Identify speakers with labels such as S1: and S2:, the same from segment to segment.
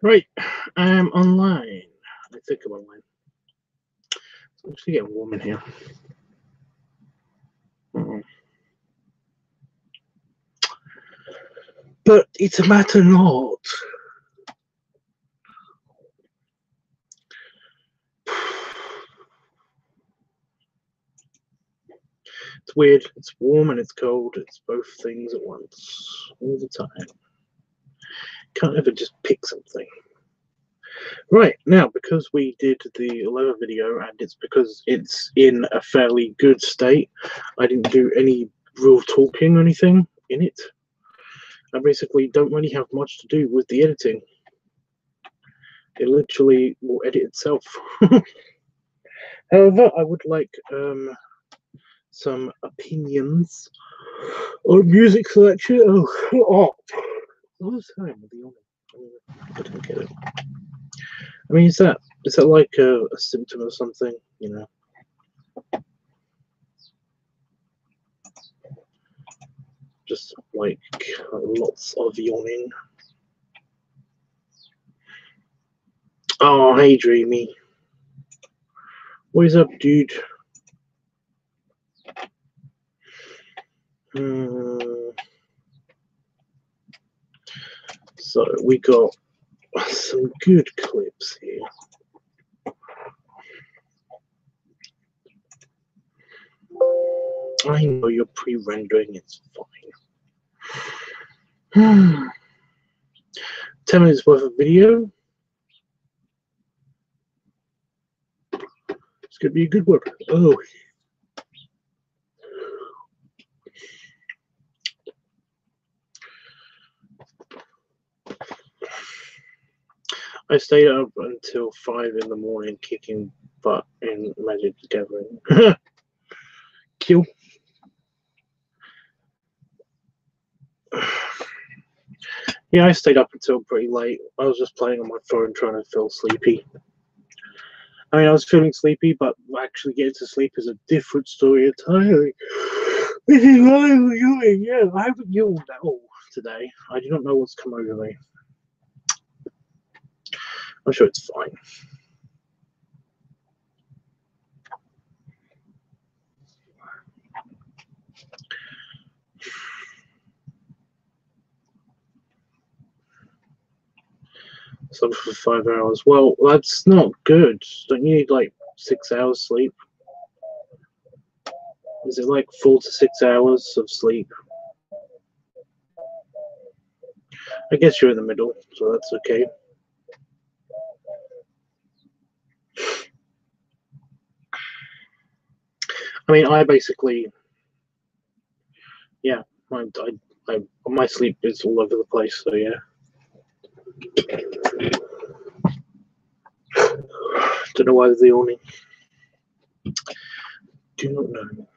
S1: Right, I'm online. I think I'm online. It's actually getting warm in here. But it's a matter not. It's weird. It's warm and it's cold. It's both things at once, all the time. Can't ever just pick something. Right, now, because we did the lower video, and it's because it's in a fairly good state, I didn't do any real talking or anything in it. I basically don't really have much to do with the editing. It literally will edit itself. However, I would like some opinions on music selection. Oh, what was the time of the awning? I don't get it. I mean, is that like a symptom of something? You know, just like lots of yawning. Oh, hey, Dreamy. What is up, dude? So we got some good clips here. I know you're pre-rendering, it's fine. 10 minutes worth of video. It's gonna be a good one. Oh. I stayed up until 5 in the morning kicking butt in Magic the Gathering. Kill. Yeah, I stayed up until pretty late. I was just playing on my phone trying to feel sleepy. I mean, I was feeling sleepy, but actually getting to sleep is a different story entirely. This is what I was doing. Yeah, I haven't yawned at all today. I do not know what's come over me. I'm sure it's fine. Slept for 5 hours. Well, that's not good. Don't you need like 6 hours sleep? Is it like 4 to 6 hours of sleep? I guess you're in the middle, so that's okay. I mean, I basically, yeah, my sleep is all over the place, so yeah. Don't know why there's the yawning. Do not know.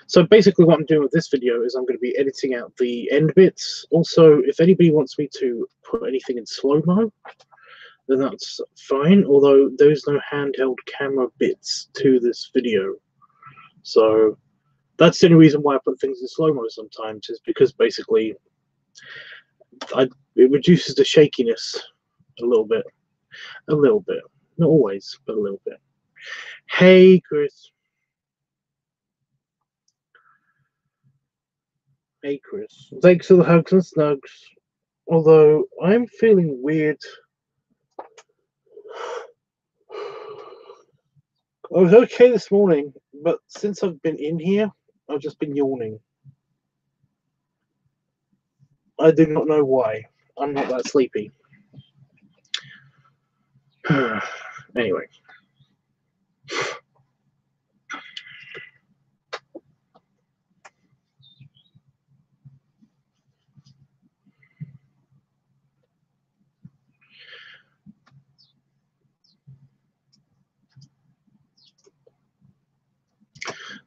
S1: So basically what I'm doing with this video is I'm going to be editing out the end bits. Also, if anybody wants me to put anything in slow-mo, then that's fine, although there's no handheld camera bits to this video. So that's the only reason why I put things in slow-mo sometimes, is because basically it reduces the shakiness a little bit. A little bit. Not always, but a little bit. Hey, Chris. Hey, Chris. Thanks for the hugs and snugs. Although, I'm feeling weird. I was okay this morning, but since I've been in here, I've just been yawning. I do not know why. I'm not that sleepy. Anyway.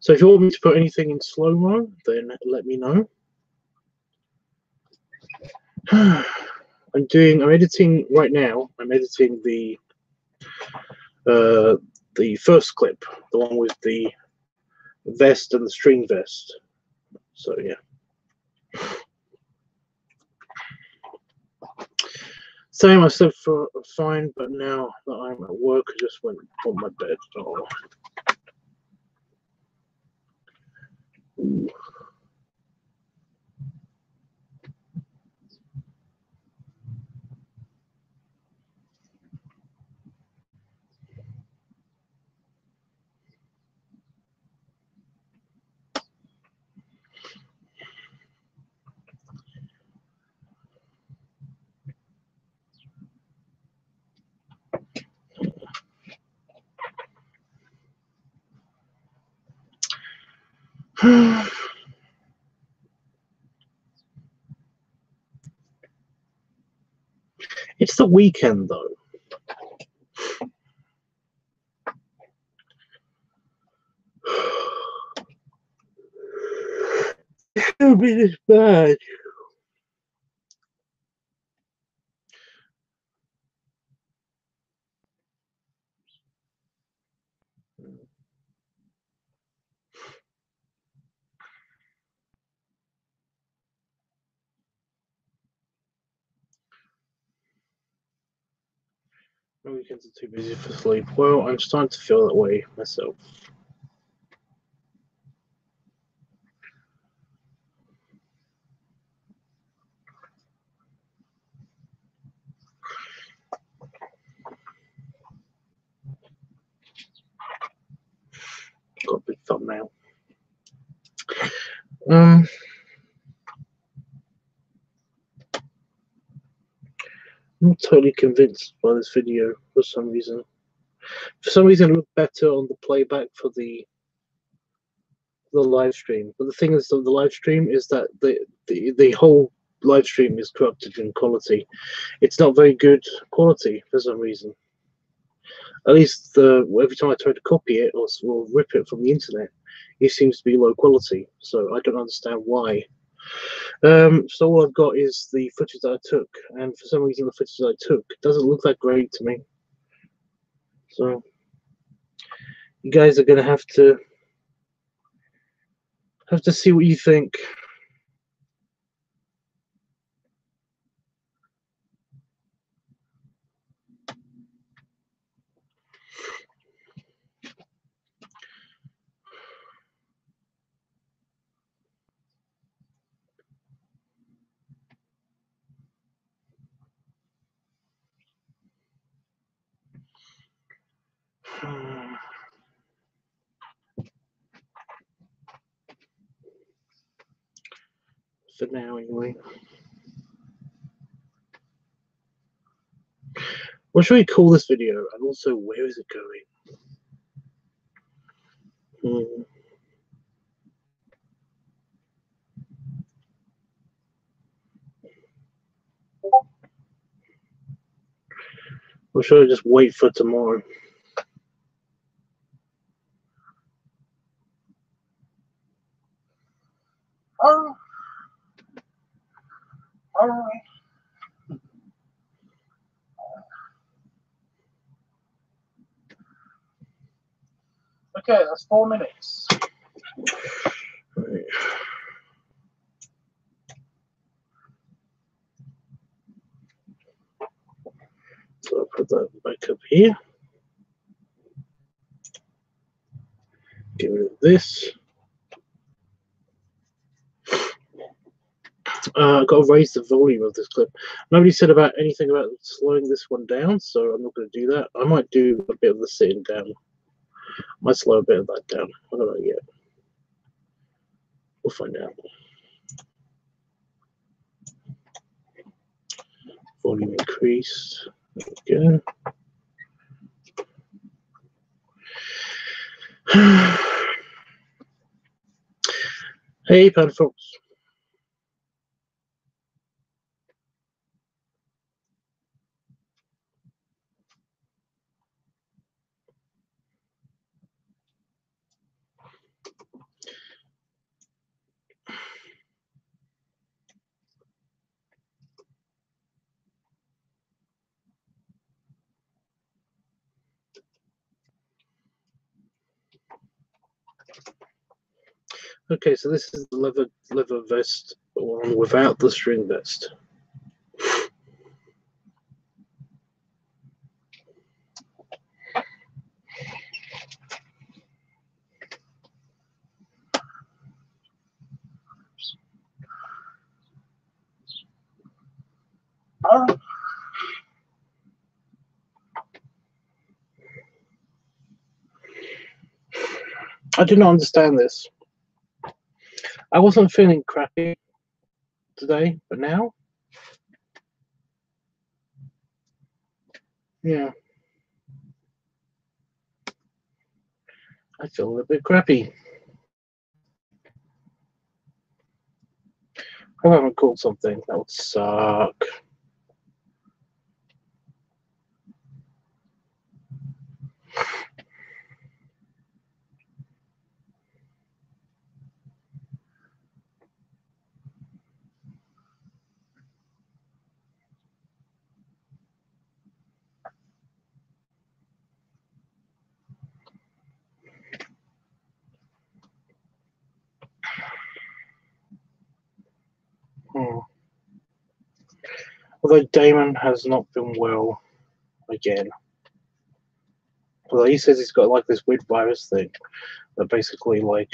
S1: So if you want me to put anything in slow-mo, then let me know. I'm editing right now. I'm editing the first clip, the one with the vest and the string vest. So yeah. Same, I slept for fine, but now that I'm at work, I just went on my bed. Oh. It's the weekend, though. It can't be this bad. My weekends are too busy for sleep. Well, I'm starting to feel that way myself. Got a big thumbnail. I'm not totally convinced by this video for some reason. For some reason, it looked better on the playback for the live stream. But the thing is, the live stream is that the whole live stream is corrupted in quality. It's not very good quality for some reason. At least every time I try to copy it or rip it from the internet, it seems to be low quality. So I don't understand why. So all I've got is the footage that I took, and for some reason the footage that I took doesn't look that great to me. So you guys are gonna have to see what you think. For now, anyway. What should we call this video? And also, where is it going? Or should I just wait for tomorrow? Okay, that's 4 minutes. Right. So I'll put that back up here. Get rid of this. I've got to raise the volume of this clip. Nobody said about anything about slowing this one down, so I'm not going to do that. I might do a bit of the sitting down. I might slow a bit of that down. I don't know yet. We'll find out. Volume increased. There we go. Hey, Panda Fox. Okay, so this is the leather vest one without the string vest. I do not understand this. I wasn't feeling crappy today, but now, yeah, I feel a little bit crappy. I haven't caught something. That would suck. Although Damon has not been well again. Although he says he's got like this weird virus thing that basically like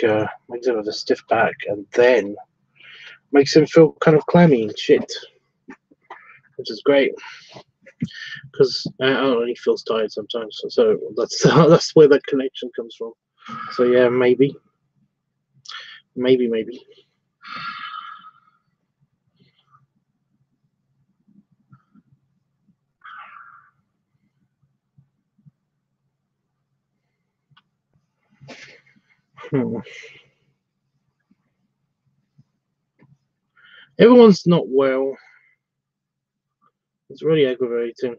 S1: makes him have a stiff back and then makes him feel kind of clammy and shit, which is great because I don't know, he feels tired sometimes. So that's that's where that connection comes from. So yeah, maybe. Everyone's not well. It's really aggravating.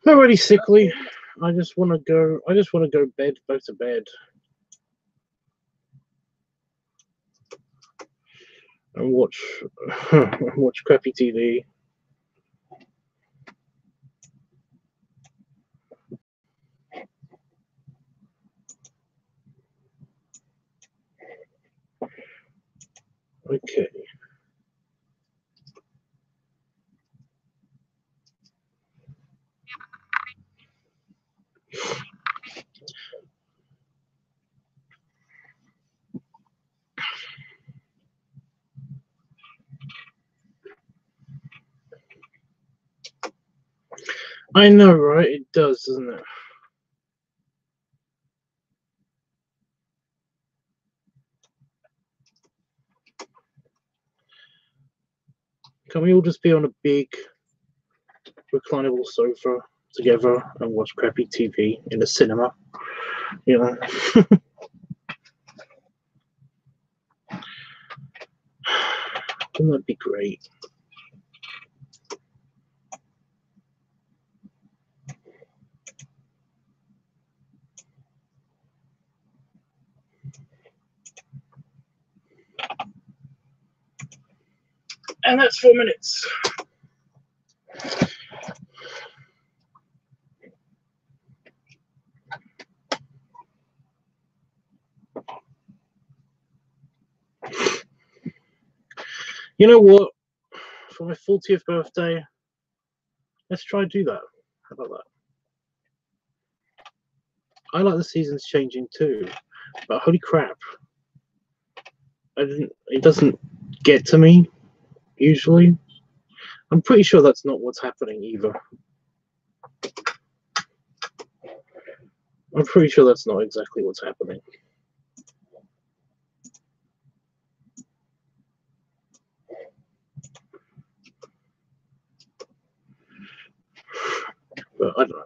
S1: Not really sickly. I just want to go. I just want to go to bed, and watch watch crappy TV. Okay. I know, right? It does, doesn't it? Can we all just be on a big reclinable sofa together and watch crappy TV in a cinema? You know? Wouldn't that be great? And that's 4 minutes. You know what? For my 40th birthday, let's try and do that. How about that? I like the seasons changing too, but holy crap. It doesn't get to me, usually. I'm pretty sure that's not what's happening either. I'm pretty sure that's not exactly what's happening. But I don't know.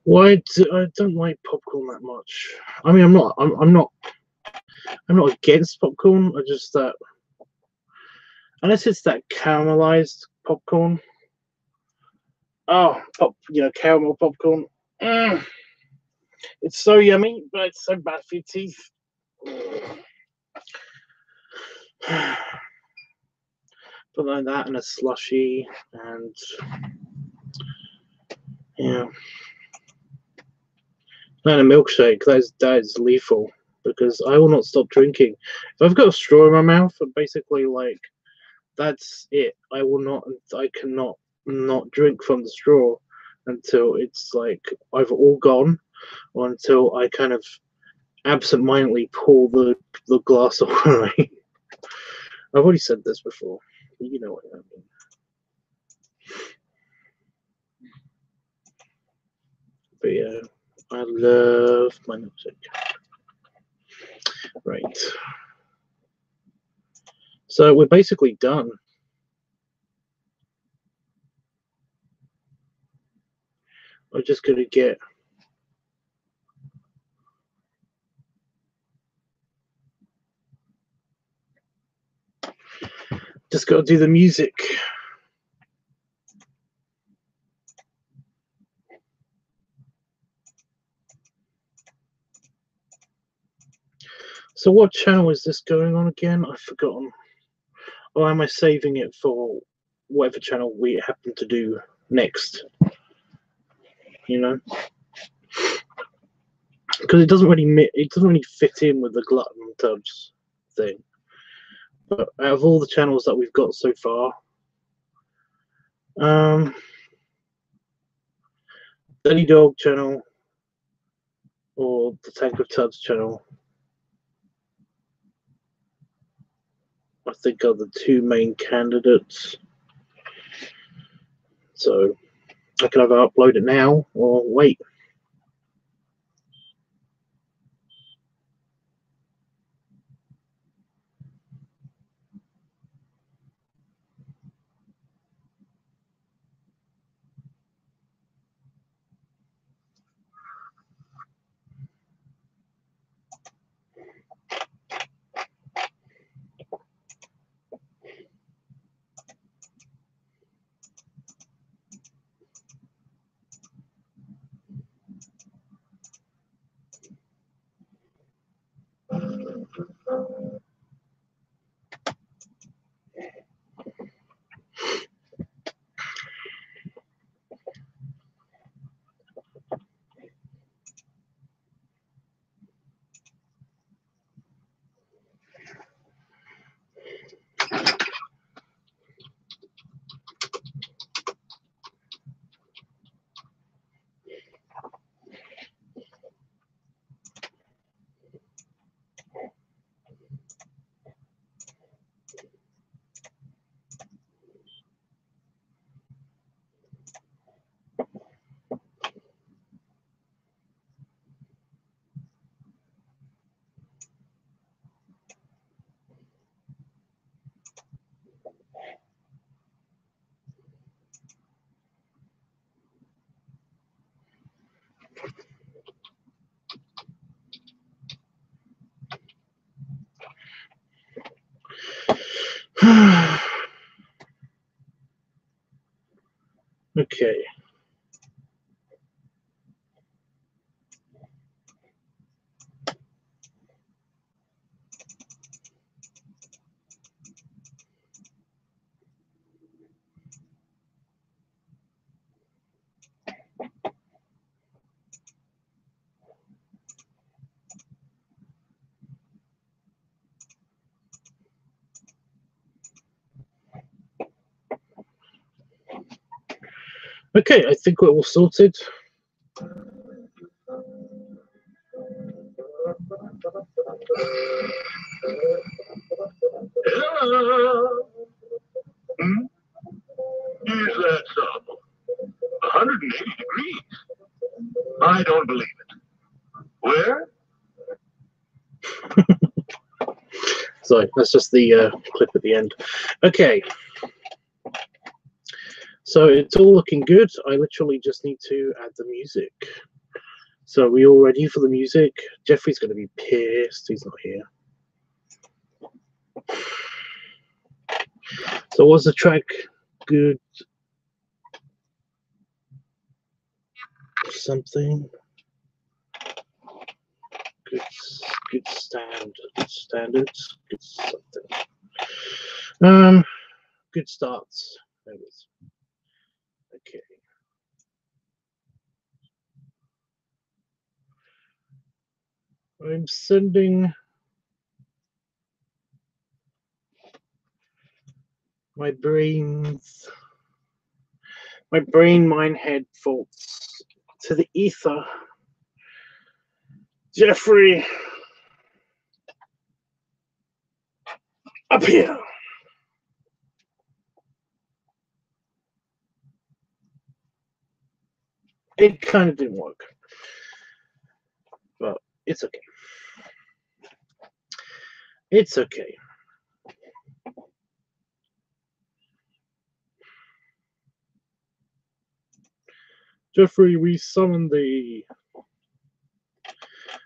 S1: Why I don't like popcorn that much. I mean, I'm not against popcorn. I just that unless it's that caramelized popcorn. Oh, caramel popcorn. Mm. It's so yummy, but it's so bad for your teeth. But like that and a slushy and yeah. And a milkshake, that is lethal because I will not stop drinking. If I've got a straw in my mouth, basically like that's it. I cannot not drink from the straw until it's like either all gone or until I kind of absentmindedly pour the glass away. I've already said this before, but you know what I mean. But yeah, I love my milkshake. Right. So we're basically done. I'm just going to get just got to do the music. So what channel is this going on again? I've forgotten. Or am I saving it for whatever channel we happen to do next? You know, because it doesn't really fit in with the Glutton Tubs thing. But out of all the channels that we've got so far, Dirty Dog channel or the Tank of Tubs channel, I think are the two main candidates. So I can either upload it now or wait. Okay. Okay, I think we're all sorted.
S2: Hello. Is that so? 180 degrees? I don't believe it. Where?
S1: Sorry, that's just the clip at the end. Okay. So it's all looking good. I literally just need to add the music. So we all ready for the music? Jeffrey's going to be pissed he's not here. So was the track good? Something good standards, good something. Good starts. There it is. Okay. I'm sending my brain mind head thoughts to the ether. Jeffrey, up here. It kind of didn't work, but it's okay. It's okay. Jeffrey, we summoned the.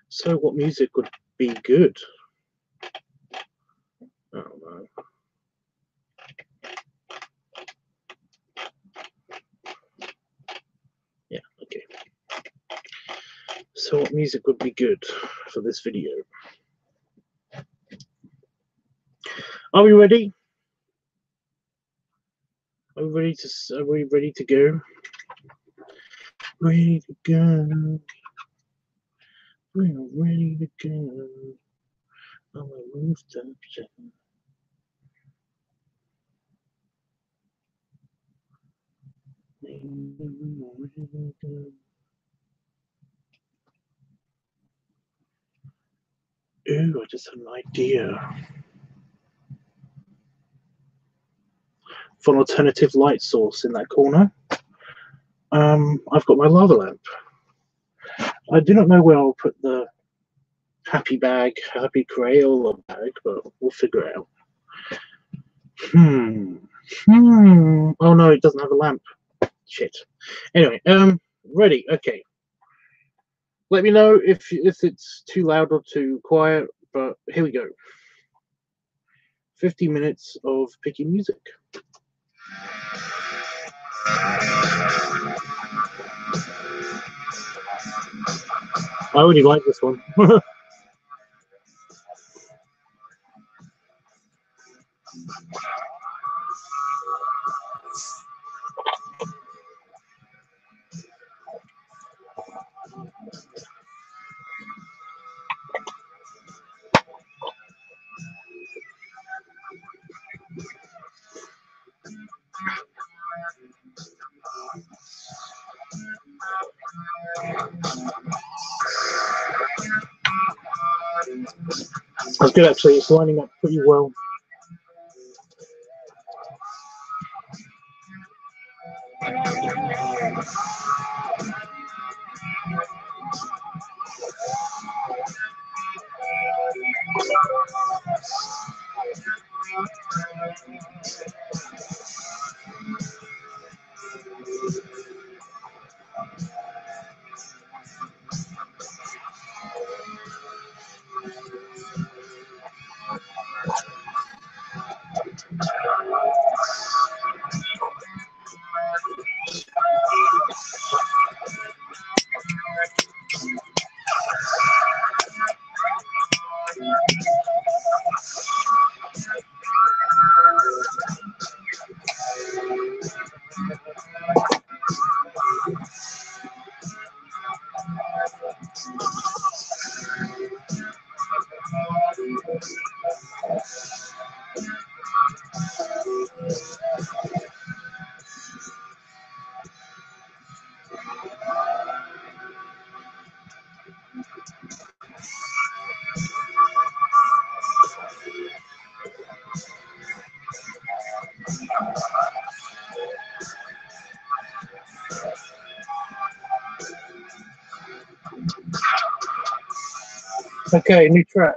S1: So what music would be good? I don't know. Yeah, okay. So what music would be good for this video? Are we ready? Are we ready to go? Ready to go. We're ready to go. On the rooftop. Ooh, I just had an idea for an alternative light source in that corner. I've got my lava lamp. I do not know where I'll put the happy Crayola bag, but we'll figure it out. Oh no, it doesn't have a lamp. Shit. Anyway, ready. Okay. Let me know if it's too loud or too quiet, but here we go. 50 minutes of picking music. I already like this one. That's good, actually. It's lining up pretty well. Okay, new track.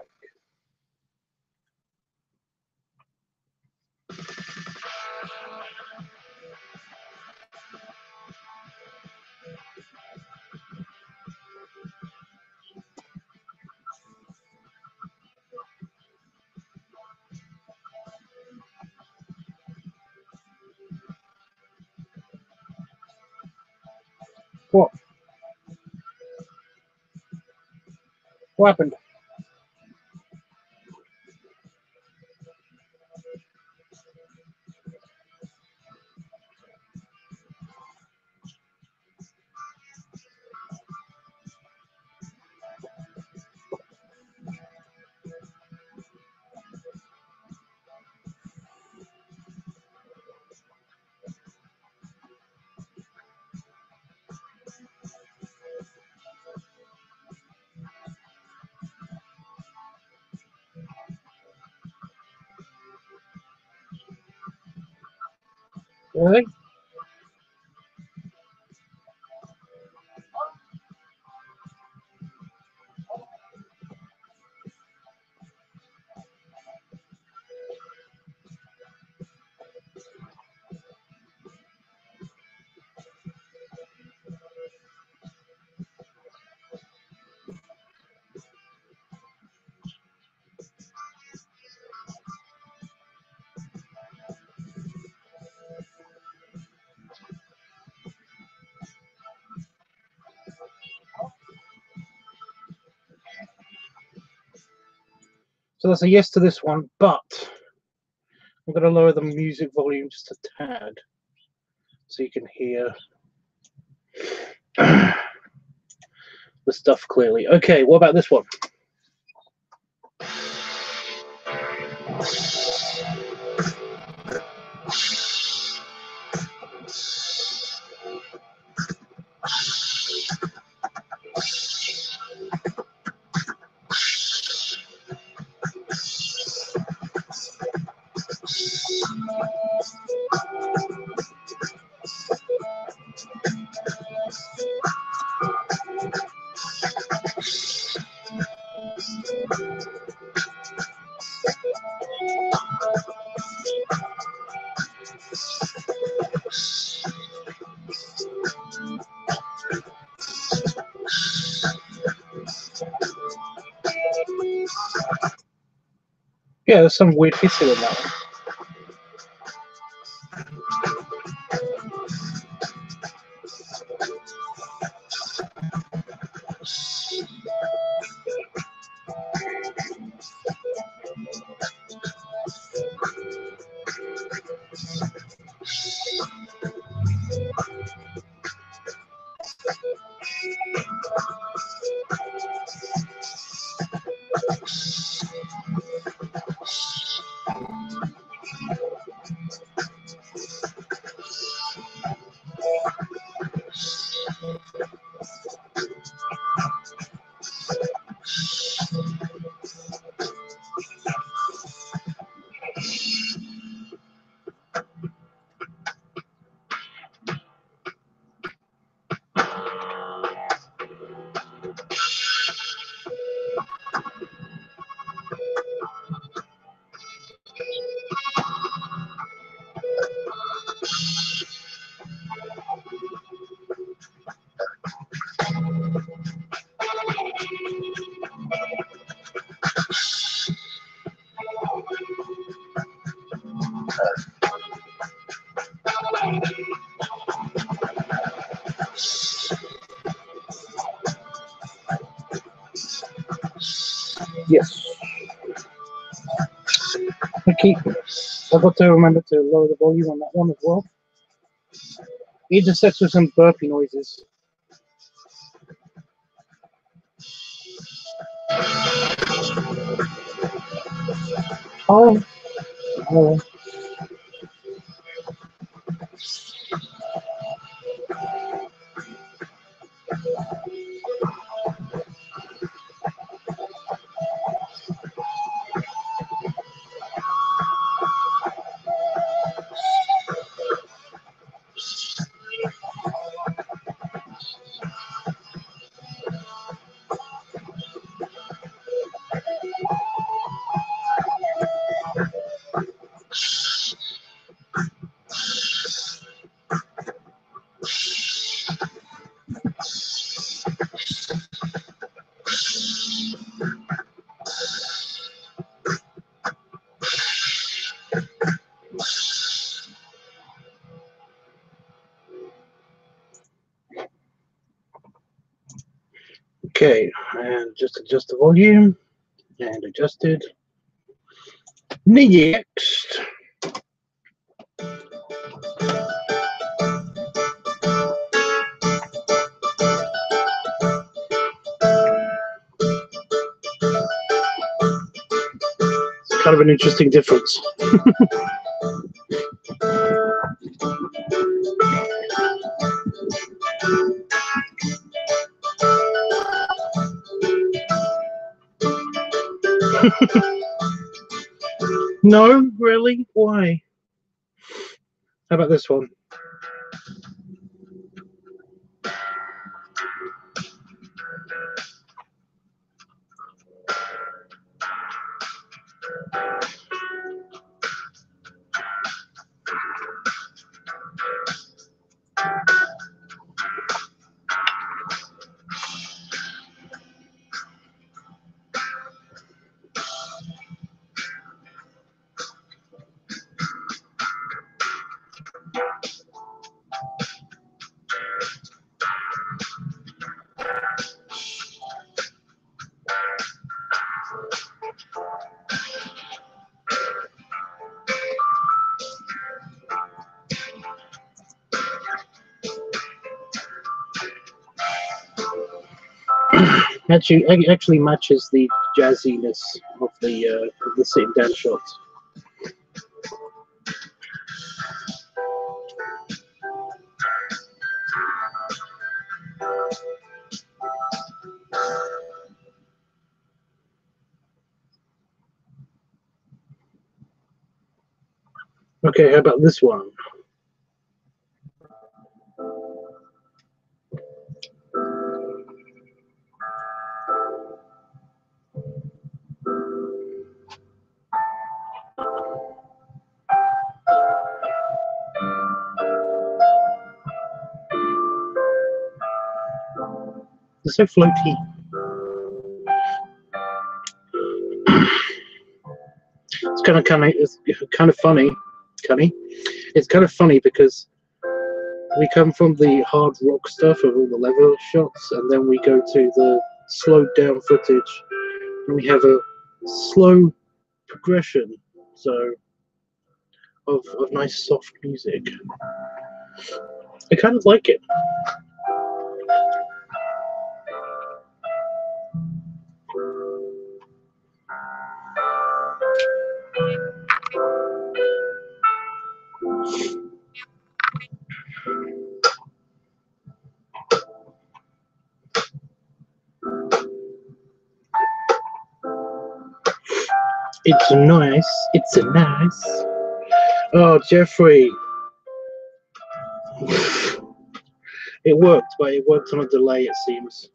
S1: What? What happened? Really? So that's a yes to this one, but I'm going to lower the music volume just a tad so you can hear the stuff clearly. Okay, what about this one? Yeah, there's some weird hissing in that one. Yes. Okay. I've got to remember to lower the volume on that one as well. It intersects with some burpy noises. Oh. Oh. Okay, and just adjust the volume, and adjusted. Next. It's kind of an interesting difference. No, really? Why? How about this one? Actually matches the jazziness of the sitting down shots. Okay, how about this one? It's so floaty. It's kind of funny, Cunny. It's kind of funny because we come from the hard rock stuff of all the lever shots, and then we go to the slowed down footage, and we have a slow progression, so of nice soft music. I kind of like it. It's nice. It's a nice. Oh, Jeffrey. It worked, but it worked on a delay, it seems.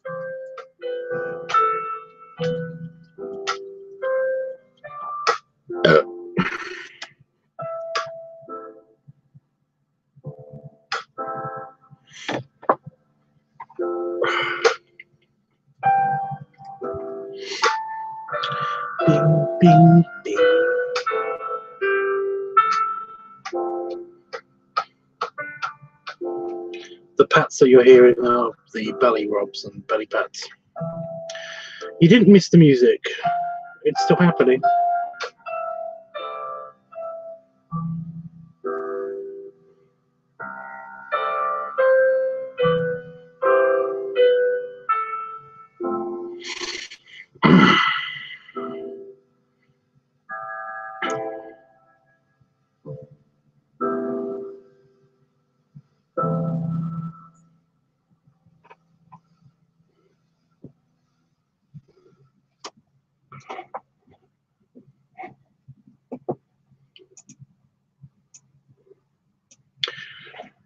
S1: Bing, bing, bing. The pats that you're hearing are the belly rubs and belly pats. You didn't miss the music. It's still happening.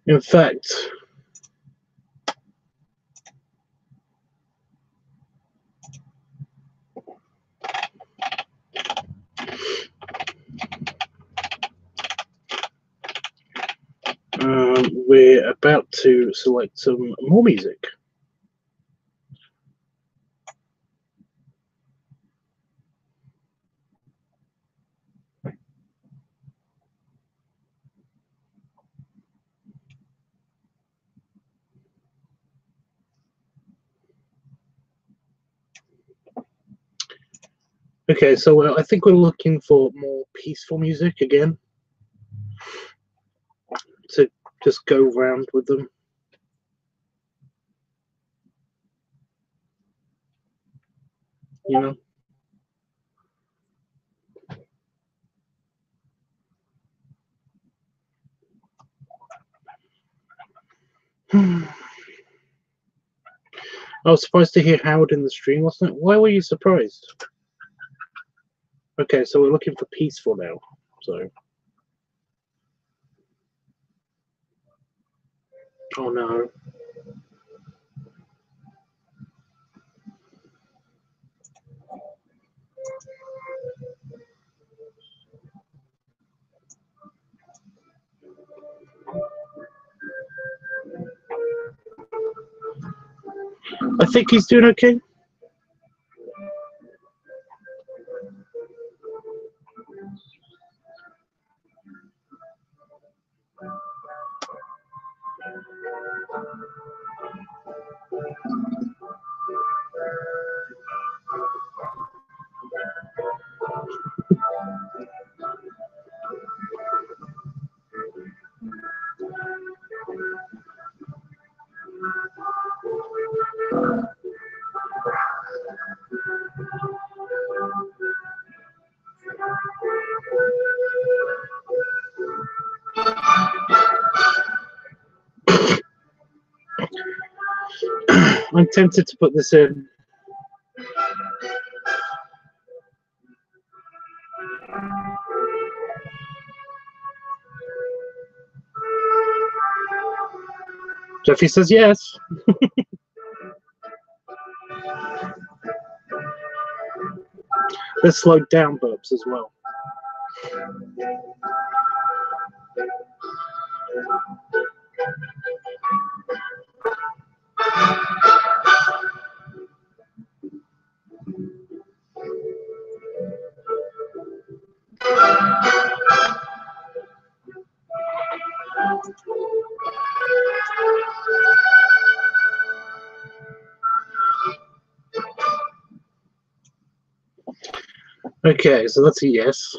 S1: In fact, we're about to select some more music. Okay, so I think we're looking for more peaceful music again to just go round with them. You know? I was surprised to hear Howard in the stream last night. Why were you surprised? Okay, so we're looking for peaceful now. So. Oh no. I think he's doing okay. I'm tempted to put this in. Jeffy says yes. There's slowed down burps as well. Okay, so that's a yes.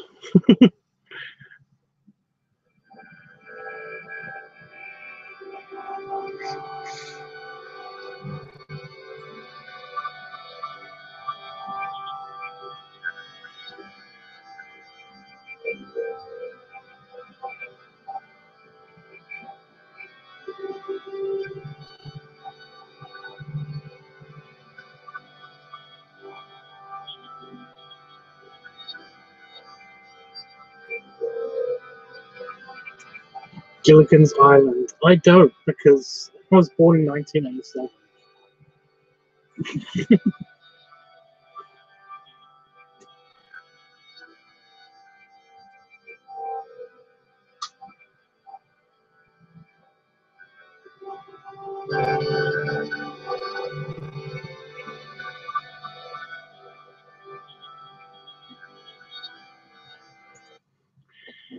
S1: Gilligan's Island. I don't, because I was born in 1987.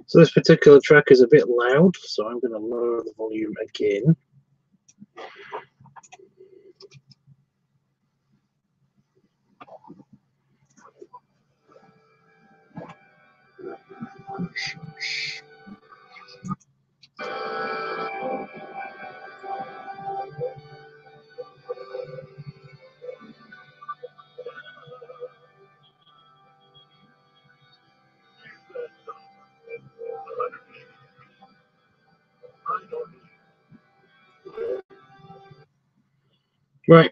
S1: So this particular track is a bit loud, so I'm going to lower the volume again. Right.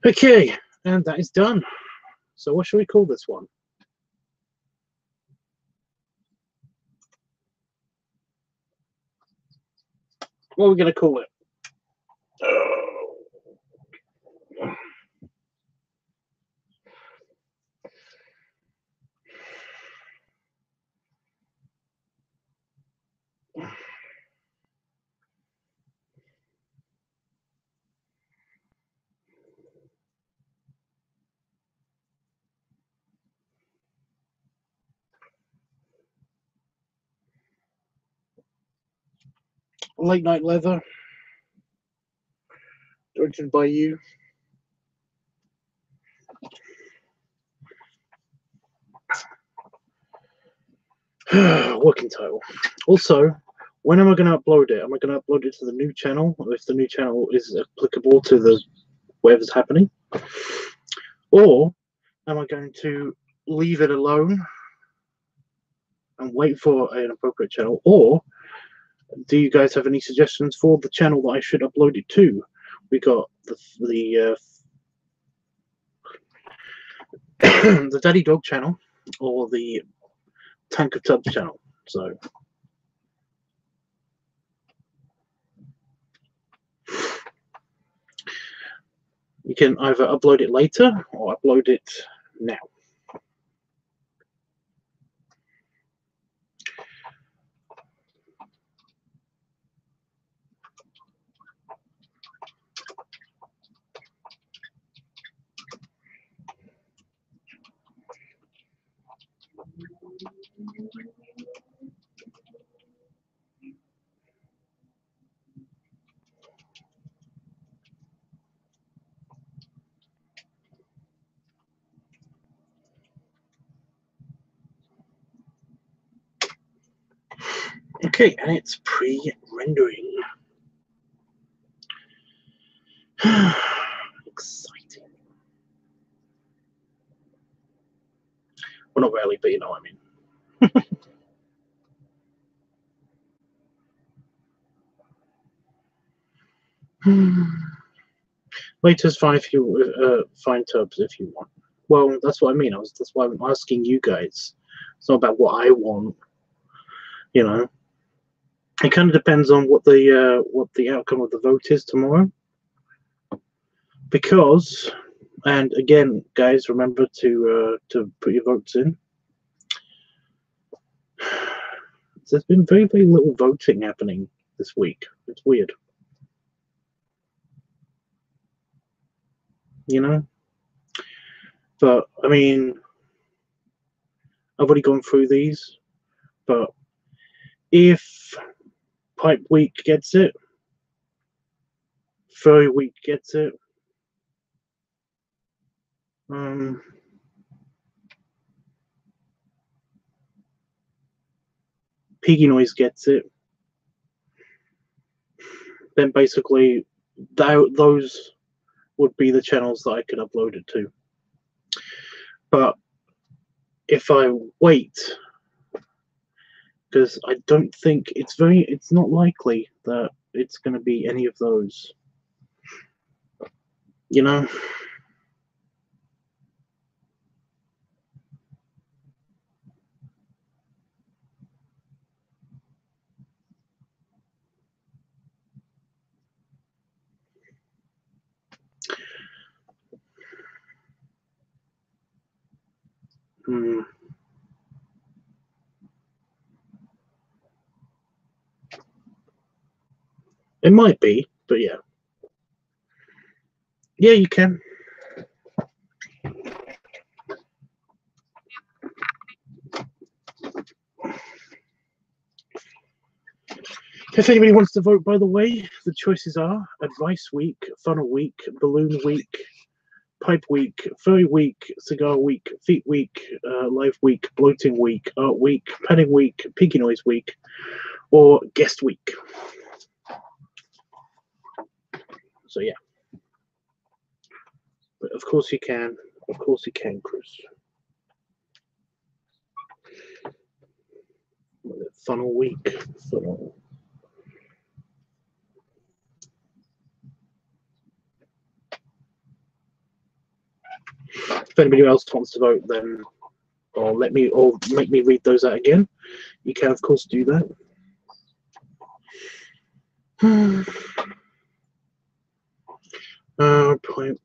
S1: Okay, and that is done. So what should we call this one? What are we going to call it? Late Night Leather, directed by you. Working title. Also, when am I going to upload it? Am I going to upload it to the new channel, or if the new channel is applicable to the whatever's happening? Or am I going to leave it alone and wait for an appropriate channel? Or do you guys have any suggestions for the channel that I should upload it to? We got the the Daddy Dog channel or the Tank of Tubs channel. So you can either upload it later or upload it now. Okay, and it's pre-rendering. Exciting. Well, not really, but you know what I mean. Later's fine if you find tubs if you want. Well, that's what I mean. That's why I'm asking you guys. It's not about what I want. You know, it kind of depends on what the outcome of the vote is tomorrow. Because, and again, guys, remember to put your votes in. There's been very, very little voting happening this week. It's weird. You know? But, I mean, I've already gone through these. But if Pipe Week gets it, Furry Week gets it, Piggy Noise gets it, then basically those would be the channels that I could upload it to. But if I wait, because I don't think it's not likely that it's going to be any of those, you know. It might be, but yeah. Yeah, you can. If anybody wants to vote, by the way, the choices are Advice Week, Funnel Week, Balloon Week, Pipe Week, Furry Week, Cigar Week, Feet Week, Live Week, Bloating Week, Art Week, Padding Week, Piggy Noise Week, or Guest Week. So yeah. But of course you can. Of course you can, Chris. Funnel Week. Funnel. If anybody else wants to vote, then or make me read those out again, you can of course do that. Pipe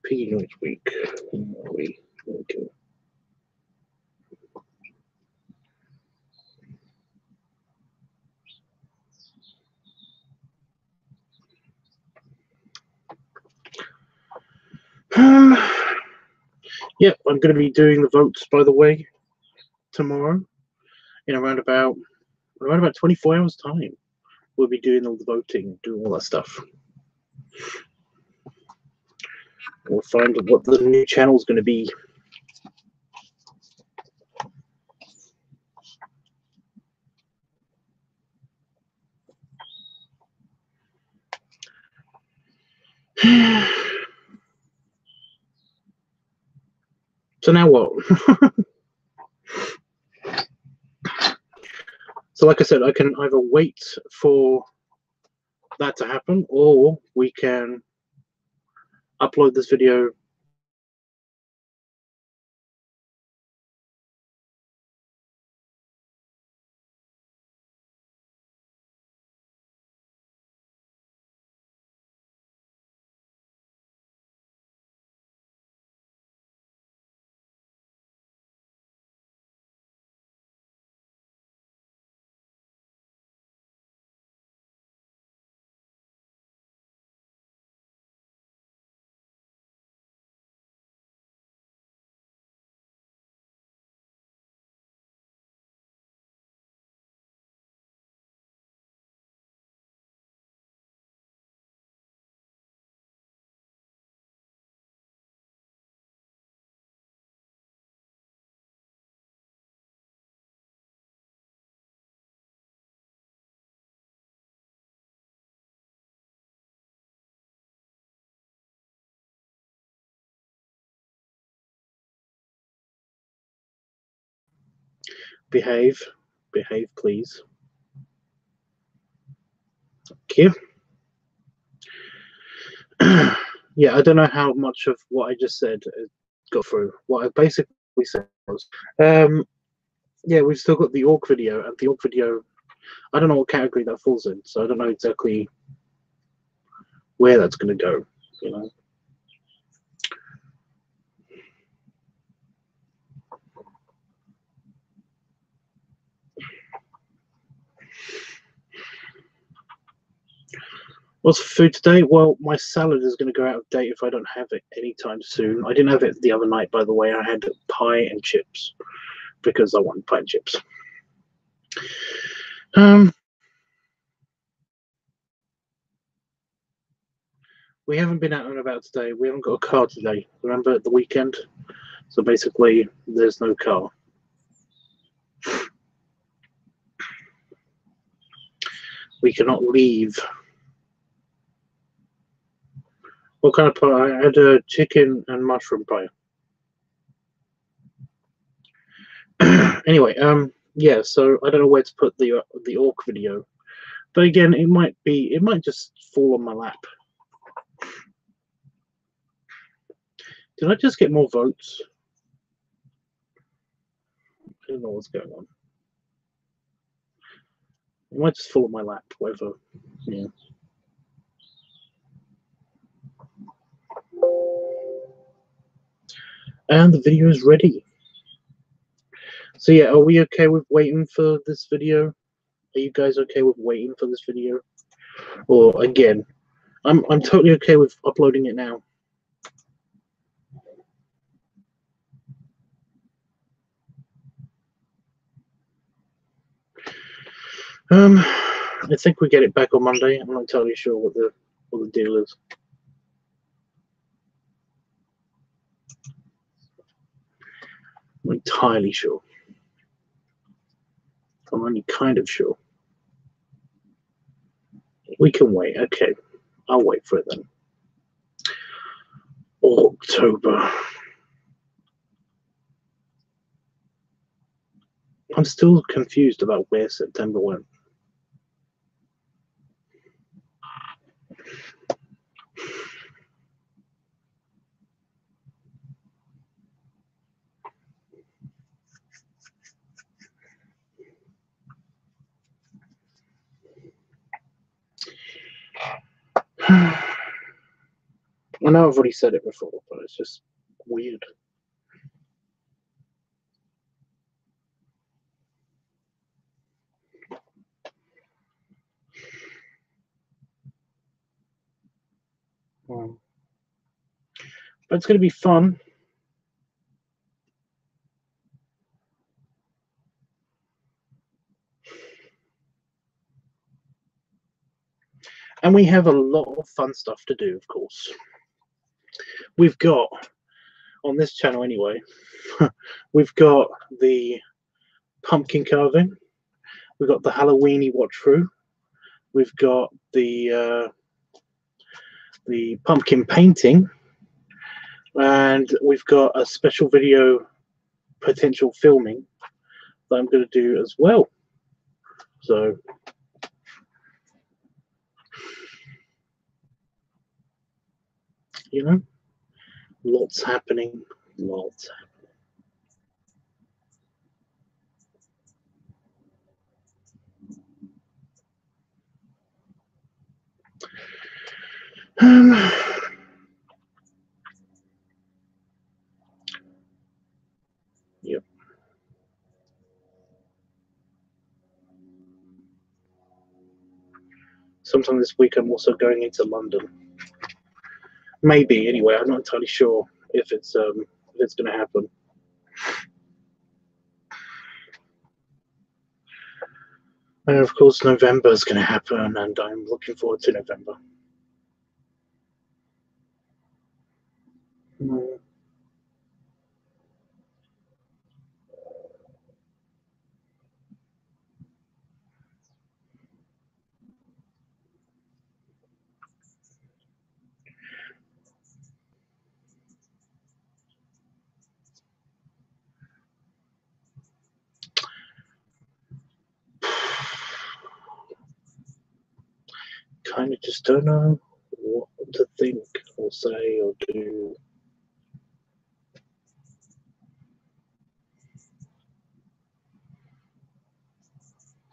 S1: Piggy Noise Week. Okay. Yeah, I'm going to be doing the votes, by the way, tomorrow in around about 24 hours time. We'll be doing all the voting, doing all that stuff. We'll find what the new channel is going to be. So now what? So like I said, I can either wait for that to happen, or we can upload this video behave, please. Thank you. Yeah, I don't know how much of what I just said got through. What I basically said was, yeah, we've still got the orc video, and the orc video, I don't know what category that falls in, so I don't know exactly where that's going to go, you know. What's for food today? Well, my salad is going to go out of date if I don't have it anytime soon. I didn't have it the other night, by the way. I had pie and chips because I wanted pie and chips. We haven't been out and about today. We haven't got a car today. Remember at the weekend? So basically, there's no car. We cannot leave. What kind of pie? I had a chicken and mushroom pie. Anyway, yeah. So I don't know where to put the orc video, but again, it might just fall on my lap. Did I just get more votes? I don't know what's going on. It might just fall on my lap, whatever. Yeah. And the video is ready. So yeah, are we okay with waiting for this video? Are you guys okay with waiting for this video? Or again, I'm totally okay with uploading it now. I think we get it back on Monday. I'm not entirely sure what the deal is. I'm entirely sure. I'm only kind of sure. We can wait. Okay, I'll wait for it then. October. I'm still confused about where September went. I know I've already said it before, but it's just weird. But it's going to be fun. And we have a lot of fun stuff to do, of course. We've got, on this channel anyway, we've got the pumpkin carving. We've got the Halloweeny watch through. We've got the the pumpkin painting, and we've got a special video potential filming that I'm going to do as well. So you know, lots happening, lots happening. Yep. Sometime this week I'm also going into London. Maybe, anyway, I'm not entirely sure if it's going to happen. And of course November is going to happen, and I'm looking forward to November. Kind of just don't know what to think or say or do.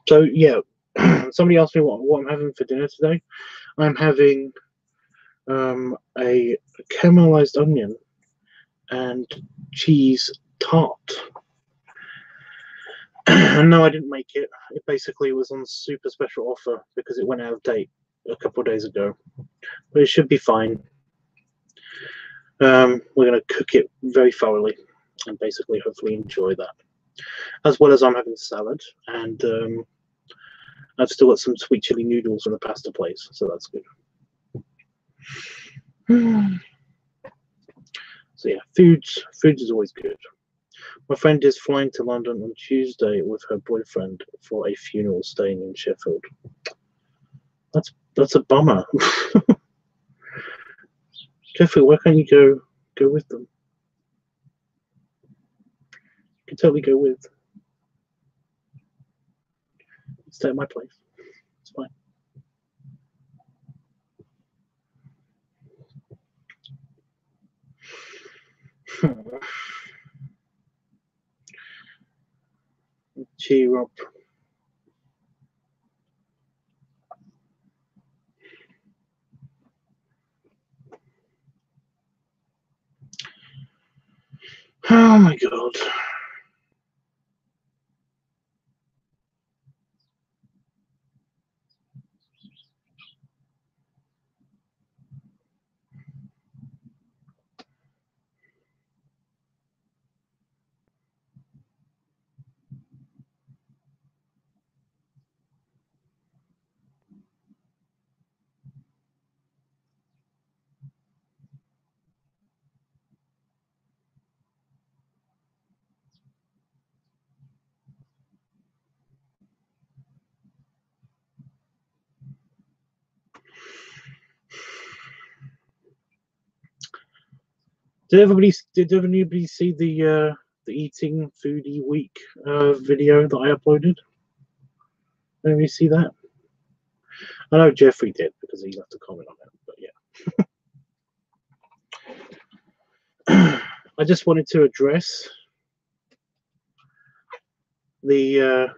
S1: So yeah, somebody asked me what I'm having for dinner today. I'm having a caramelized onion and cheese tart. And no, I didn't make it. It basically was on super special offer because it went out of date a couple of days ago. But it should be fine. We're going to cook it very thoroughly and basically hopefully enjoy that. As well as I'm having salad, and I've still got some sweet chili noodles from the pasta place, so that's good. So yeah, food is always good. My friend is flying to London on Tuesday with her boyfriend for a funeral staying in Sheffield. That's a bummer. Jeffrey, why can't you go with them? You can totally go with. Stay at my place. It's fine. Cheer up. Oh my god. Did everybody see the eating foodie week video that I uploaded? Did everybody see that? I know Jeffrey did because he left a comment on it, but yeah. I just wanted to address the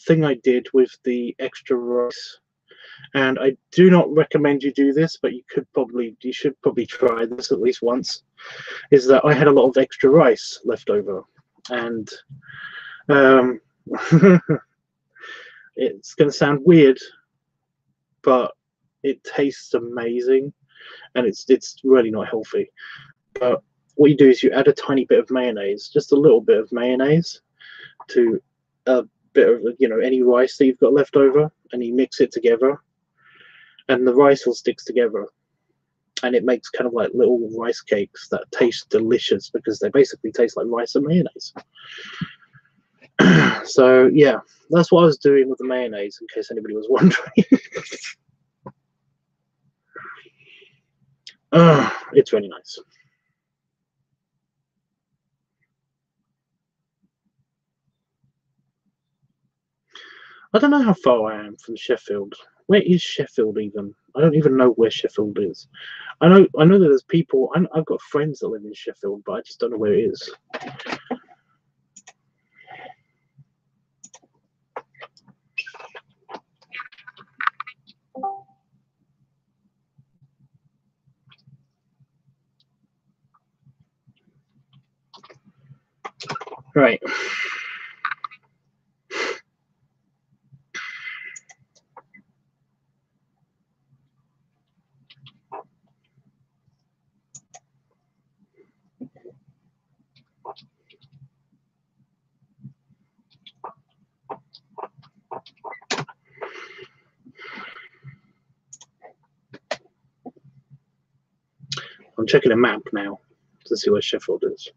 S1: thing I did with the extra rice, and I do not recommend you do this, but you should probably try this at least once. Is that I had a lot of extra rice left over, and it's going to sound weird, but it tastes amazing, and it's really not healthy. But what you do is you add a tiny bit of mayonnaise, just a little bit of mayonnaise, to a bit of any rice that you've got left over, and you mix it together, and the rice all sticks together, and it makes kind of like little rice cakes that taste delicious because they basically taste like rice and mayonnaise. So yeah, that's what I was doing with the mayonnaise, in case anybody was wondering. It's really nice. I don't know how far I am from Sheffield. Where is Sheffield even? I don't even know where Sheffield is. I know that there's people. I've got friends that live in Sheffield, but I just don't know where it is. Right. I'm checking a map now to see where Sheffield is.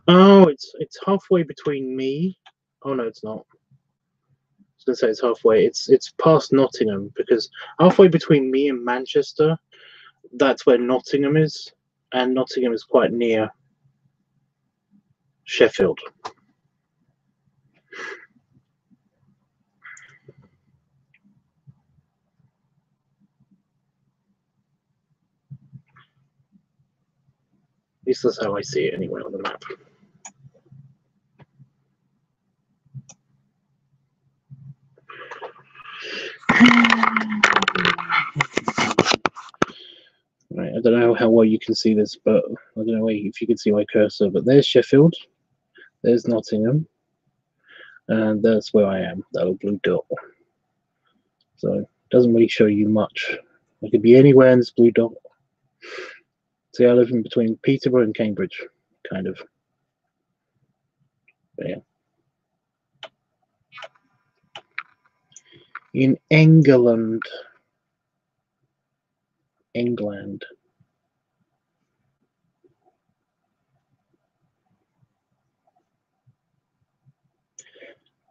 S1: Oh, it's halfway between me. Oh no, it's not. I was gonna say it's halfway. It's past Nottingham, because halfway between me and Manchester, that's where Nottingham is, and Nottingham is quite near Sheffield. At least that's how I see it anyway on the map. Right, I don't know how well you can see this, but I don't know if you can see my cursor, but there's Sheffield, there's Nottingham, and that's where I am, that little blue dot. So it doesn't really show you much. I could be anywhere in this blue dot. See, I live in between Peterborough and Cambridge, kind of. But yeah. In England. England.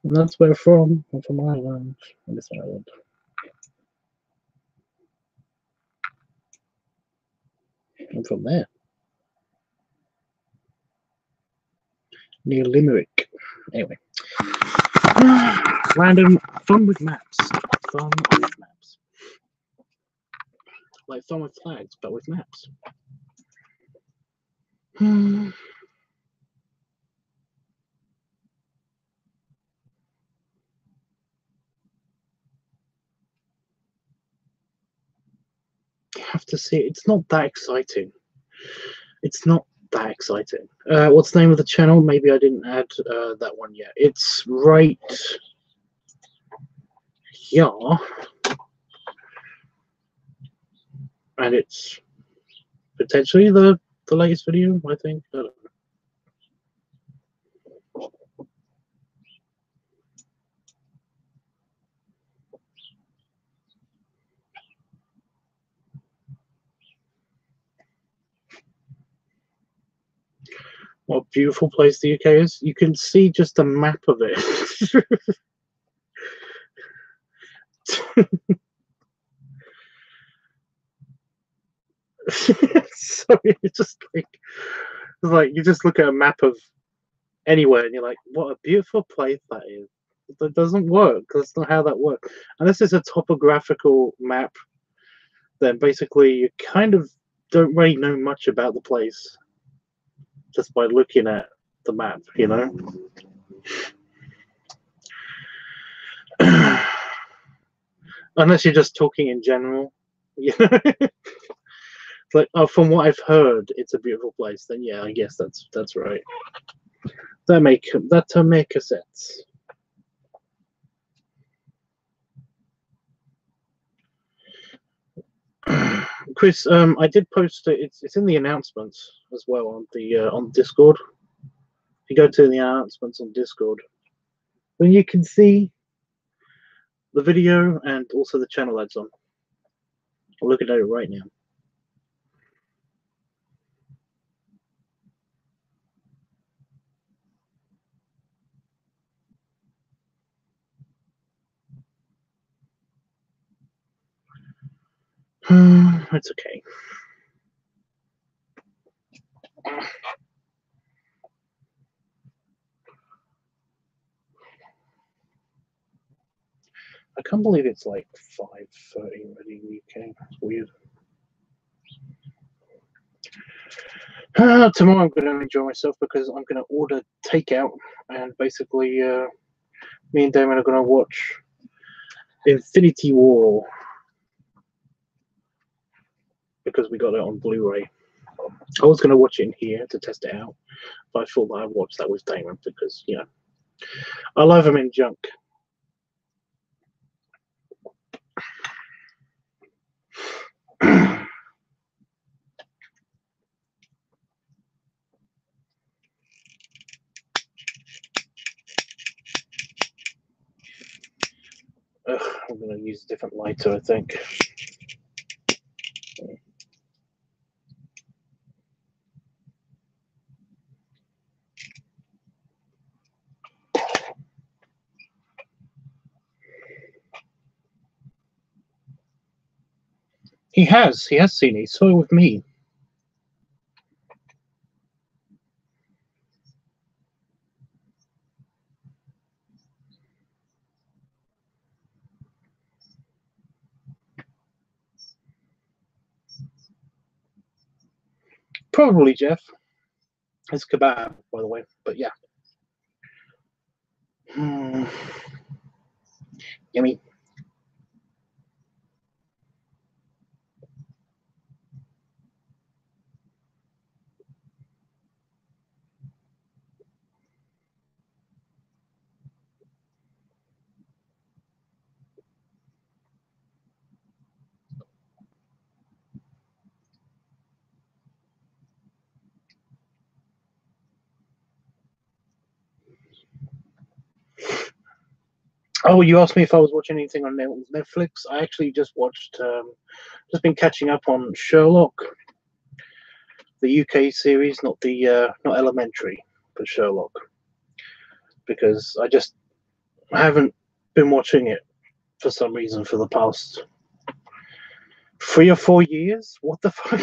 S1: And that's where I'm from. I'm from Ireland. I miss Ireland. I'm from there. Near Limerick. Anyway. Random fun with maps. Fun with maps. Like fun with flags, but with maps. You have to see it. It's not that exciting. It's not that exciting. What's the name of the channel? Maybe I didn't add that one yet. It's right here. And it's potentially the latest video, I think. I don't know. What a beautiful place the UK is. You can see just a map of it. So you just like you just look at a map of anywhere and you're like, what a beautiful place that is. That doesn't work. That's not how that works. And this is a topographical map. Then basically you kind of don't really know much about the place just by looking at the map, you know. Unless you're just talking in general, you know. It's like, oh, from what I've heard, it's a beautiful place. Then yeah, I guess that's right. That make a sense. Chris, I did post it. It's in the announcements as well on Discord. If you go to the announcements on Discord, then you can see the video and also the channel ads on. I'm looking at it right now. It's okay. I can't believe it's like 5:30 already in the UK. It's weird. Tomorrow I'm going to enjoy myself because I'm going to order takeout, and basically me and Damon are going to watch Infinity War because we got it on Blu-ray. I was going to watch it in here to test it out, but I thought that I'd watch that with Damon because, you know, I love him in junk. I'm going to use a different lighter, I think. He has seen it. He saw it with me. Probably, Jeff. It's kebab, by the way, but yeah. Yummy. Oh, you asked me if I was watching anything on Netflix. I actually just watched, just been catching up on Sherlock, the UK series, not Elementary, but Sherlock, because I haven't been watching it for some reason for the past 3 or 4 years. What the fuck?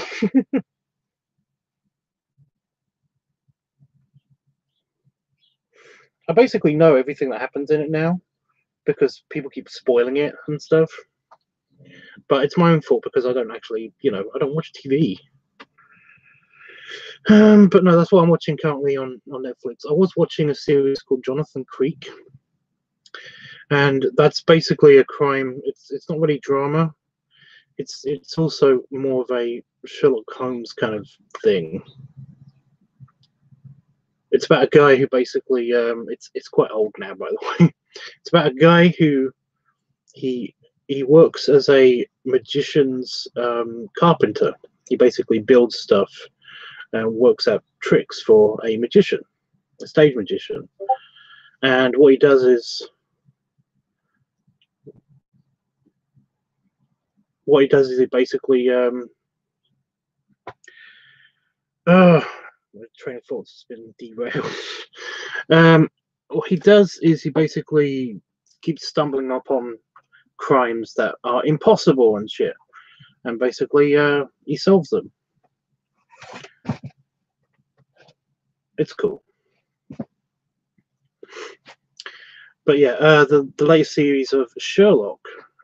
S1: I basically know everything that happens in it now because people keep spoiling it and stuff. But it's my own fault because I don't actually, you know, I don't watch TV. But no, that's what I'm watching currently on Netflix. I was watching a series called Jonathan Creek, and that's basically a crime. It's not really drama. It's also more of a Sherlock Holmes kind of thing. It's about a guy who basically it's quite old now, by the way. It's about a guy who he works as a magician's carpenter. He basically builds stuff and works out tricks for a magician, a stage magician. And what he does is he basically my train of thoughts has been derailed. What he does is he basically keeps stumbling upon crimes that are impossible and shit, and basically he solves them. It's cool. But yeah, the latest series of Sherlock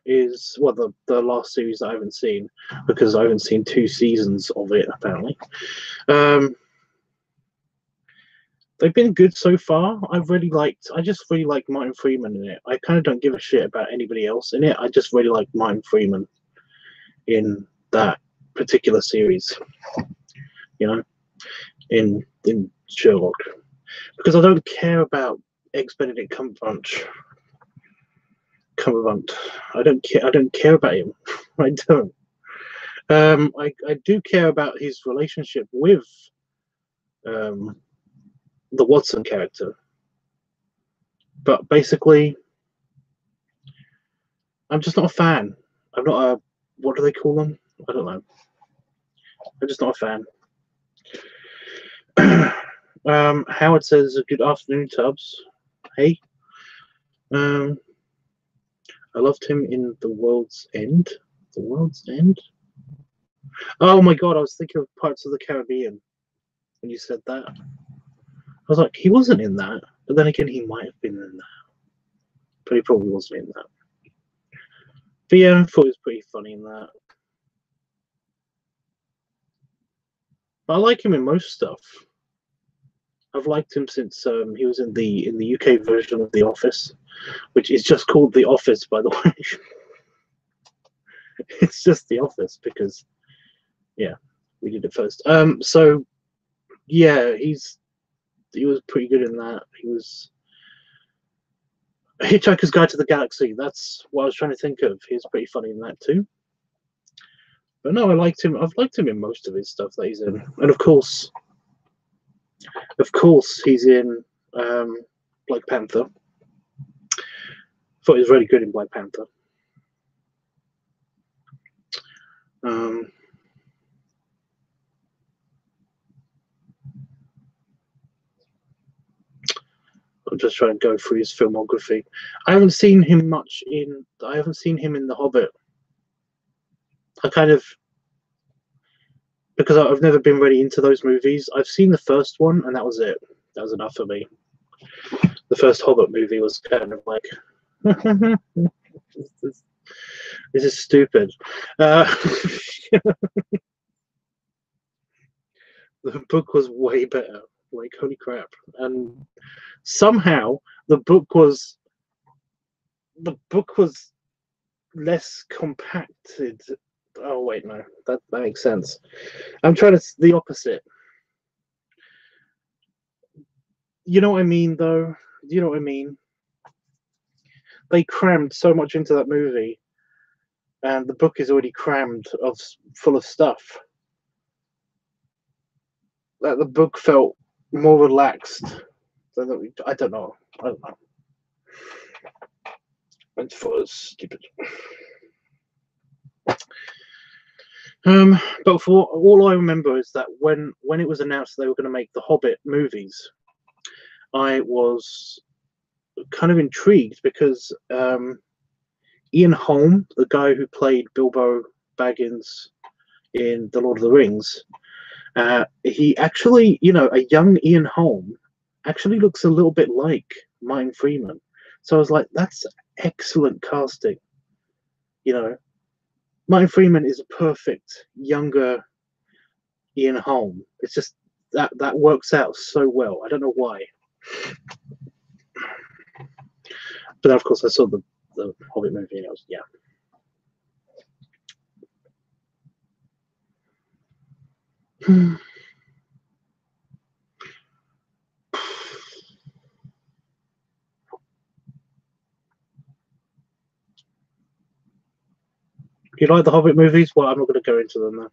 S1: is the last series I haven't seen because I haven't seen 2 seasons of it apparently. They've been good so far. I just really like Martin Freeman in it. I kind of don't give a shit about anybody else in it. I just really like Martin Freeman in that particular series. You know, in Sherlock, because I don't care about Benedict Cumberbatch. I don't care about him. I don't. I do care about his relationship with the Watson character, but basically, I'm just not a fan. I'm not a, what do they call them? I don't know. I'm just not a fan. Howard says, "Good afternoon, Tubbs." Hey. I loved him in The World's End. The World's End? Oh my god, I was thinking of Pirates of the Caribbean when you said that. I was like, he wasn't in that. But then again, he might have been in that. But he probably wasn't in that. But yeah, I thought it was pretty funny in that. But I like him in most stuff. I've liked him since he was in the UK version of The Office, which is just called The Office, by the way. It's just The Office because, yeah, we did it first. So yeah, he was pretty good in that. He was Hitchhiker's Guide to the Galaxy. That's what I was trying to think of. He was pretty funny in that too. But no, I liked him. I've liked him in most of his stuff that he's in, and of course, he's in Black Panther. Thought he was really good in Black Panther. I'm just trying to go through his filmography. I haven't seen him in The Hobbit. I kind of, because I've never been really into those movies. I've seen the first one, and that was it. That was enough for me. The first Hobbit movie was kind of like, this is stupid. The book was way better. Like, holy crap. And somehow the book was less compacted. Oh wait, no, that makes sense. I'm trying to the opposite. You know what I mean, though? You know what I mean? They crammed so much into that movie, and the book is already crammed full of stuff. That the book felt more relaxed than I don't know. I just thought it was stupid. But for all I remember is that when it was announced they were going to make the Hobbit movies, I was kind of intrigued because Ian Holm, the guy who played Bilbo Baggins in The Lord of the Rings, he actually, a young Ian Holm actually looks a little bit like Martin Freeman. So I was like, that's excellent casting. Martin Freeman is a perfect younger Ian Holm. It's just that works out so well. I don't know why. But then, of course, I saw the Hobbit movie, and I was, yeah. Do you like the Hobbit movies? Well, I'm not going to go into them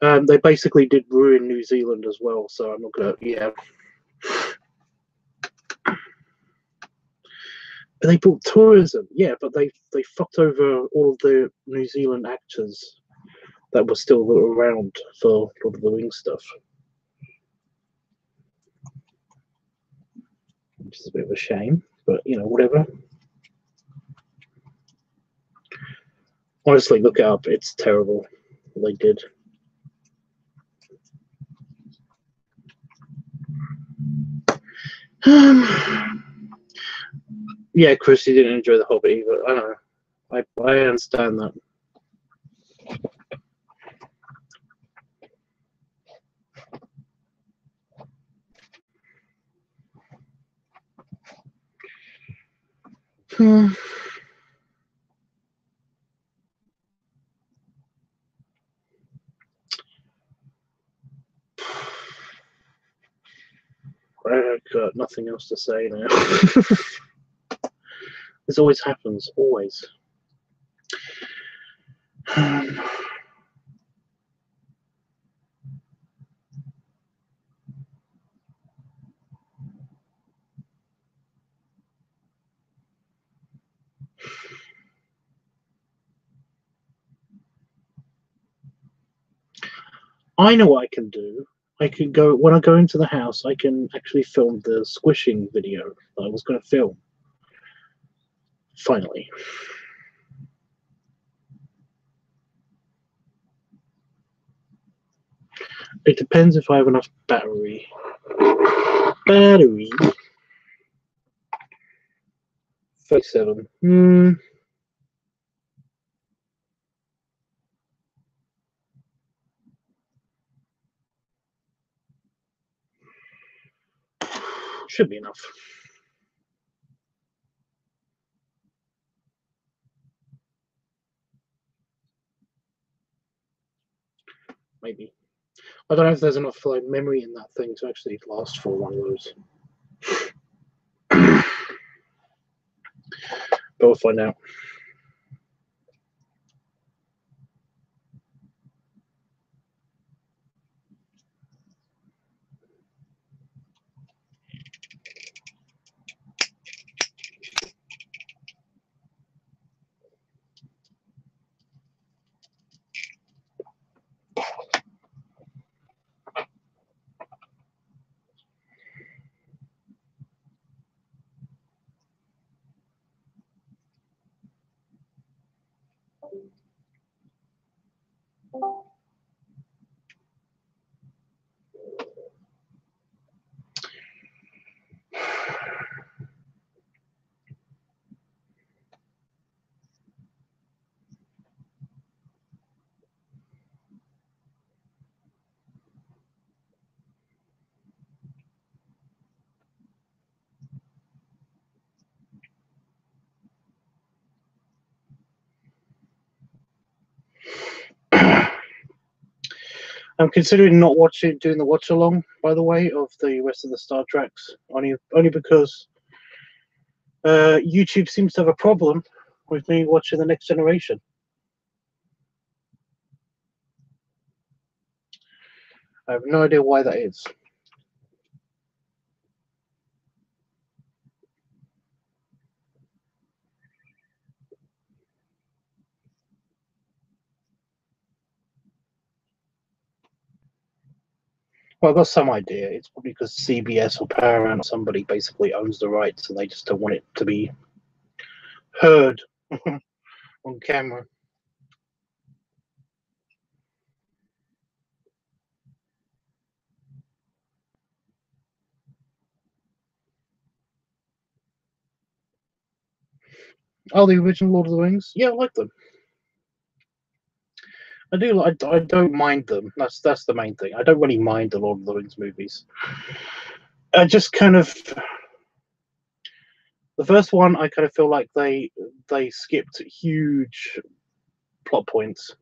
S1: now. They basically did ruin New Zealand as well, so I'm not going to, yeah. But they brought tourism, yeah, but they fucked over all of the New Zealand actors that were still around for Lord of the Rings stuff. Which is a bit of a shame, but, whatever. Honestly, look it up. It's terrible what they did. Yeah, Chris, you didn't enjoy The Hobbit either. I know. I understand that. I've got nothing else to say now. This always happens, always. I know what I can do. I can go, when I go into the house, I can actually film the squishing video that I was going to film. Finally. It depends if I have enough battery. 37. Should be enough. Maybe. I don't know if there's enough like memory in that thing to actually last for one of those. But we'll find out. I'm considering not doing the watch along, by the way, of the rest of the Star Treks, only because YouTube seems to have a problem with me watching the Next Generation. I have no idea why that is. Well, I've got some idea. It's probably because CBS or Paramount or somebody basically owns the rights and they just don't want it to be heard on camera. Oh, the original Lord of the Rings? Yeah, I like them. I do. I don't mind them. That's the main thing. I don't really mind the Lord of the Rings movies. I just kind of the first one. I kind of feel like they skipped huge plot points.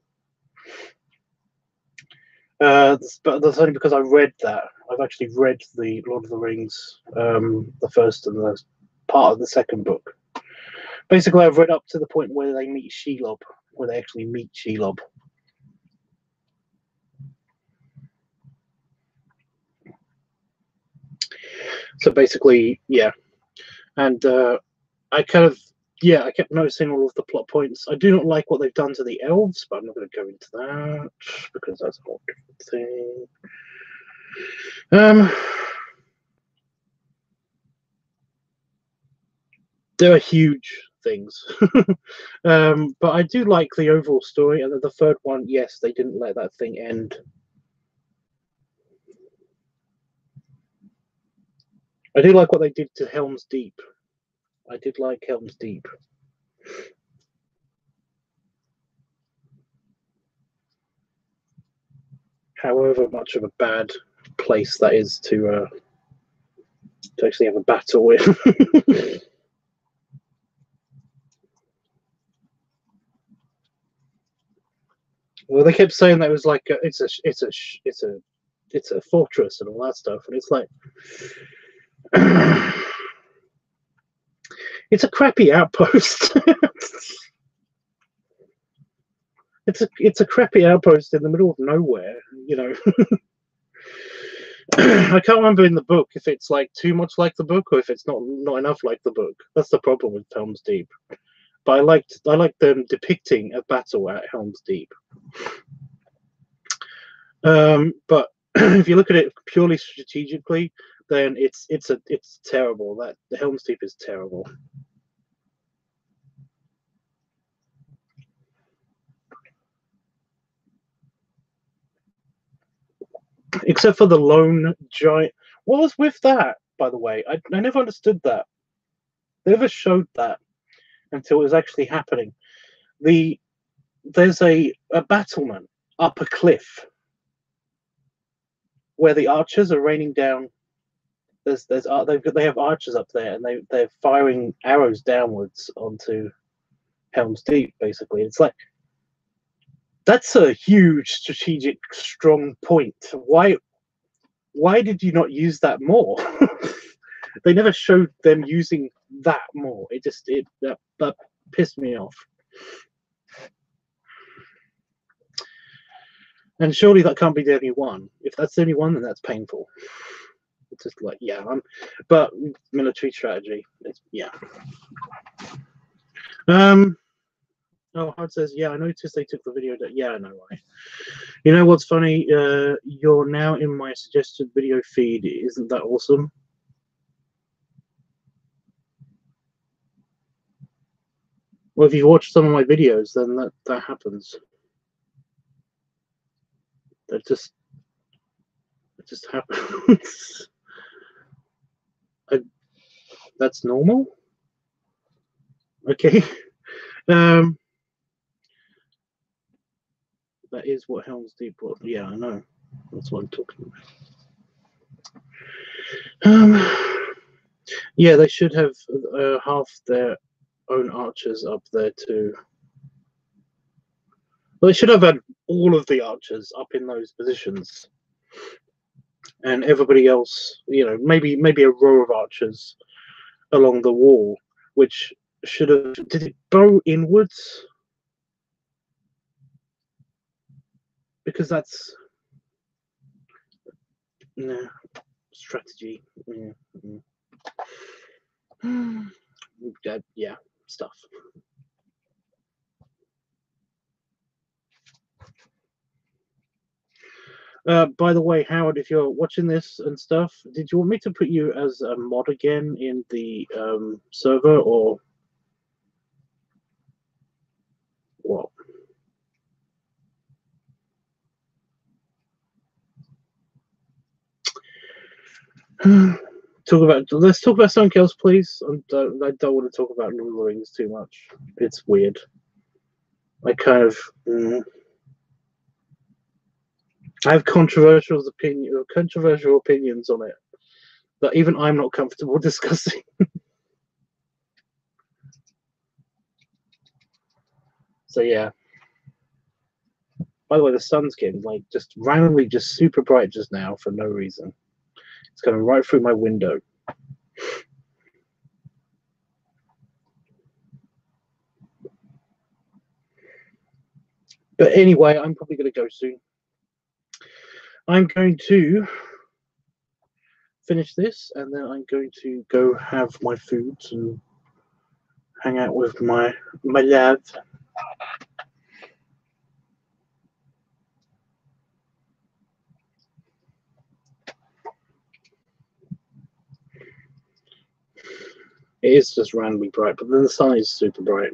S1: But that's only because I read that. I've actually read the Lord of the Rings, the first and the part of the second book. Basically, I've read up to the point where they meet Shelob, where they actually meet Shelob. So basically, yeah, and I kind of, I kept noticing all of the plot points. I do not like what they've done to the elves, but I'm not going to go into that because that's a whole different thing. There are huge things, but I do like the overall story. And the third one, yes, they didn't let that thing end. I do like what they did to Helm's Deep. I did like Helm's Deep. However much of a bad place that is to actually have a battle with. Well, they kept saying that it was like it's a fortress and all that stuff, and it's like it's a crappy outpost. it's a crappy outpost in the middle of nowhere, you know. I can't remember in the book if it's like too much like the book or if it's not enough like the book. That's the problem with Helm's Deep. But I liked them depicting a battle at Helm's Deep. But if you look at it purely strategically, then it's terrible. That the Helm's Deep is terrible. Except for the lone giant. What was with that, by the way? I never understood that. They never showed that until it was actually happening. There's a battlement up a cliff where the archers are raining down. They have archers up there, and they're firing arrows downwards onto Helm's Deep. Basically, it's like that's a huge strategic strong point. Why did you not use that more? They never showed them using that more. That pissed me off. And surely that can't be the only one. If that's the only one, then that's painful. It's just like, yeah, but military strategy. Yeah. Oh, Hard says, yeah, I noticed they took the video. Yeah, I know, right? You know what's funny? You're now in my suggested video feed. Isn't that awesome? Well, if you watch some of my videos, then that happens. It just happens. That's normal. Okay. That is what Helm's Deep was. Yeah, I know. That's what I'm talking about. Yeah, they should have half their own archers up there too. Well, they should have had all of the archers up in those positions, and everybody else, you know, maybe a row of archers along the wall, which should have. Did it bow inwards? Because that's strategy. Yeah, stuff. By the way, Howard, if you're watching this and stuff, did you want me to put you as a mod again in the server, or what? Let's talk about something else, please. I don't want to talk about Lord of the Rings too much. It's weird. I kind of I have controversial opinions on it that even I'm not comfortable discussing. So yeah. By the way, the sun's getting like just randomly just super bright just now for no reason. It's coming right through my window. But anyway, I'm probably going to go soon. I'm going to finish this, and then I'm going to go have my food and hang out with my lad. It is just randomly bright, but then the sun is super bright.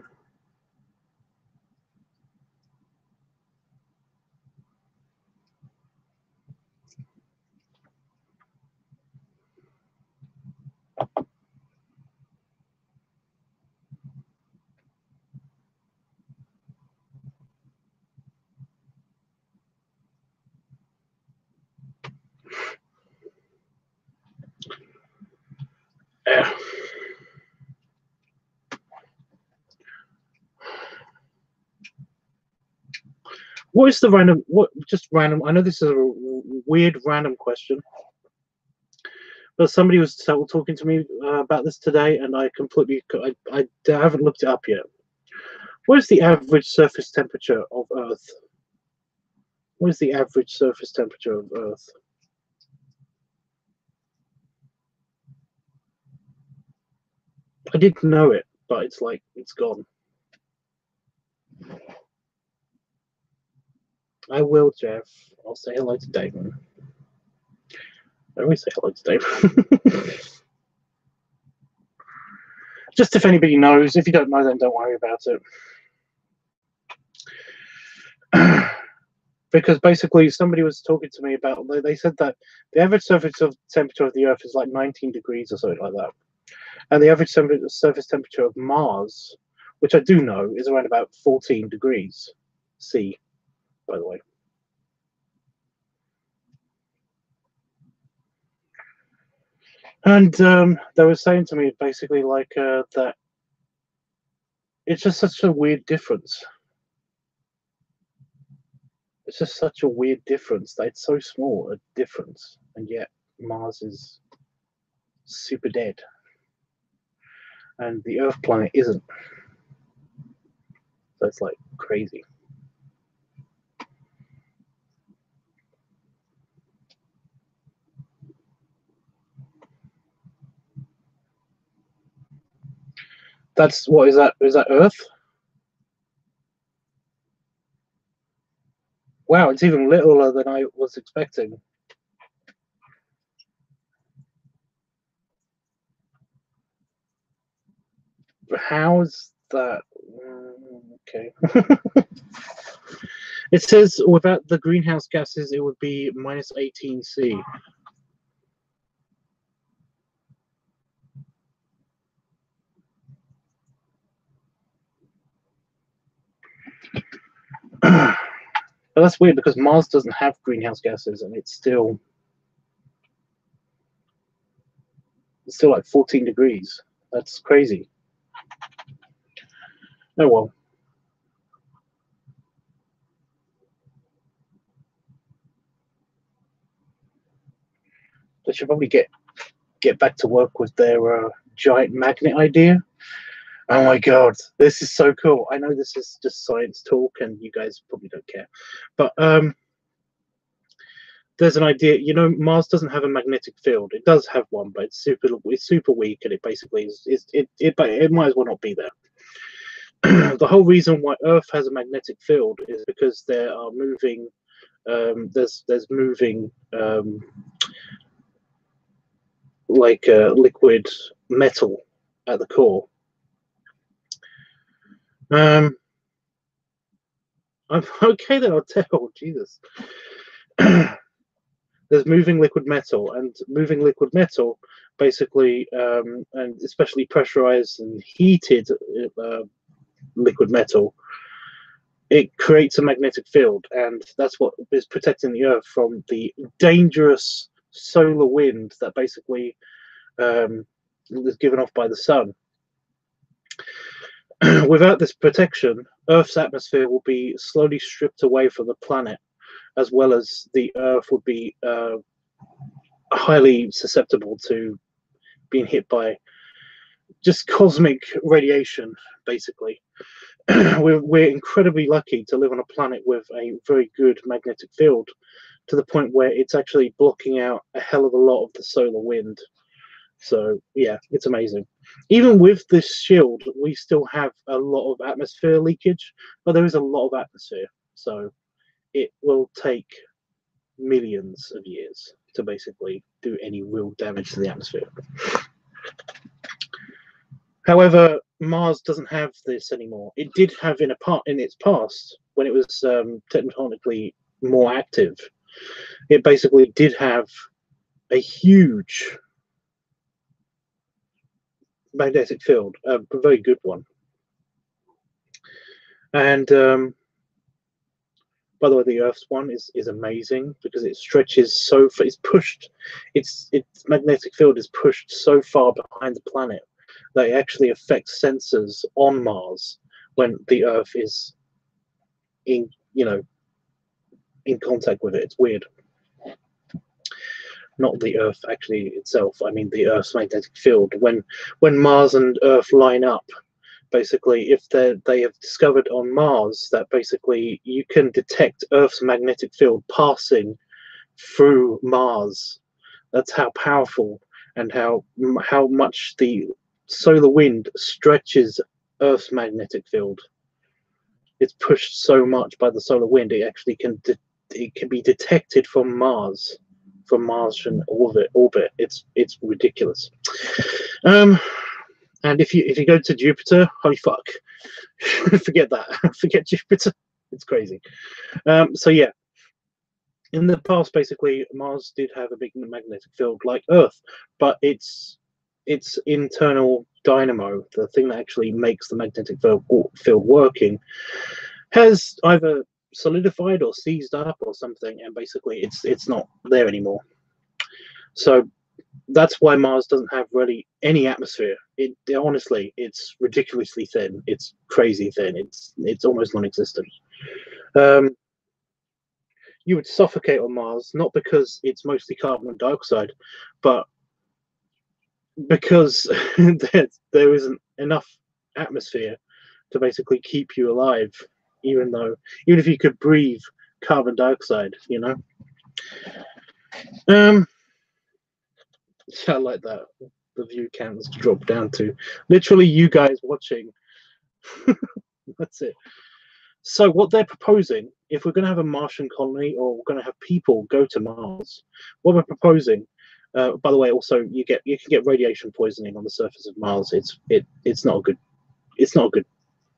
S1: Yeah. What is the random? What just random? I know this is a weird random question, but somebody was talking to me about this today, and I haven't looked it up yet. What is the average surface temperature of Earth? What is the average surface temperature of Earth? I didn't know it, but it's like it's gone. I will, Jeff. I'll say hello to Damon. I always say hello to Damon. Just if anybody knows. If you don't know, then don't worry about it. because basically somebody was talking to me about, they said that the average surface temperature of the Earth is like 19 degrees or something like that, and the average surface temperature of Mars, which I do know, is around about 14 degrees C, by the way. And they were saying to me basically like that it's just such a weird difference. It's just such a weird difference that it's so small a difference, and yet Mars is super dead, and the Earth planet isn't. So it's like crazy. That's what is that? Is that Earth? Wow, it's even littler than I was expecting. How is that? Okay. It says without the greenhouse gases, it would be minus 18 C. But that's weird because Mars doesn't have greenhouse gases, and it's still like 14 degrees. That's crazy. Oh well. They should probably get back to work with their giant magnet idea. Oh my god, this is so cool. I know this is just science talk and you guys probably don't care, but there's an idea. You know, Mars doesn't have a magnetic field. It does have one, but it's super weak, and it basically it might as well not be there. The whole reason why Earth has a magnetic field is because there are moving there's moving like liquid metal at the core. I'm okay then, I'll tell. Jesus. There's moving liquid metal, and moving liquid metal basically, and especially pressurized and heated liquid metal, it creates a magnetic field, and that's what is protecting the Earth from the dangerous solar wind that basically is given off by the sun. Without this protection, Earth's atmosphere will be slowly stripped away from the planet, as well as the Earth would be highly susceptible to being hit by just cosmic radiation, basically. We're incredibly lucky to live on a planet with a very good magnetic field, to the point where it's actually blocking out a hell of a lot of the solar wind. So yeah, it's amazing. Even with this shield, we still have a lot of atmosphere leakage, but there is a lot of atmosphere, so it will take millions of years to basically do any real damage to the atmosphere. However, Mars doesn't have this anymore. It did have in its past, when it was technically more active. It basically did have a huge magnetic field, a very good one. And by the way, the Earth's one is amazing because it stretches so far. It's pushed. Its magnetic field is pushed so far behind the planet that it actually affects sensors on Mars when the Earth is in contact with it. It's weird. Not the Earth actually itself. I mean the Earth's magnetic field. When Mars and Earth line up, basically, if they have discovered on Mars that basically you can detect Earth's magnetic field passing through Mars. That's how powerful and how much the solar wind stretches Earth's magnetic field. It's pushed so much by the solar wind, it actually can be detected from Mars, from Martian orbit. It's ridiculous. And if you go to Jupiter, holy fuck, forget that. Forget Jupiter. It's crazy. So yeah, in the past, basically, Mars did have a big magnetic field like Earth, but its internal dynamo, the thing that actually makes the magnetic field working, has either solidified or seized up or something, and basically it's not there anymore. So that's why Mars doesn't have really any atmosphere. It honestly, it's ridiculously thin. It's crazy thin. It's almost non-existent. You would suffocate on Mars, not because it's mostly carbon dioxide, but because there isn't enough atmosphere to basically keep you alive, even if you could breathe carbon dioxide, you know. I like that the view count has dropped down to literally you guys watching. That's it. So what they're proposing, if we're going to have a Martian colony or we're going to have people go to Mars, what we're proposing, by the way, also you can get radiation poisoning on the surface of Mars. It's not a good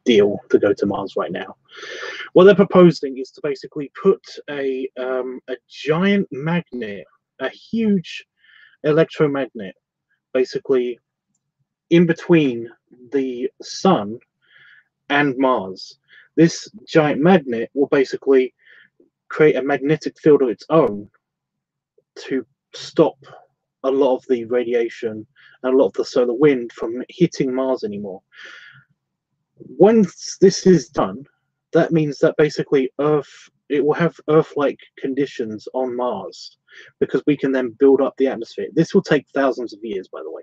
S1: deal to go to Mars right now. What they're proposing is to basically put a giant magnet, a huge electromagnet, basically in between the sun and Mars. This giant magnet will basically create a magnetic field of its own to stop a lot of the radiation and a lot of the solar wind from hitting Mars anymore. Once this is done, that means that basically it will have Earth-like conditions on Mars, because we can then build up the atmosphere. This will take thousands of years, by the way.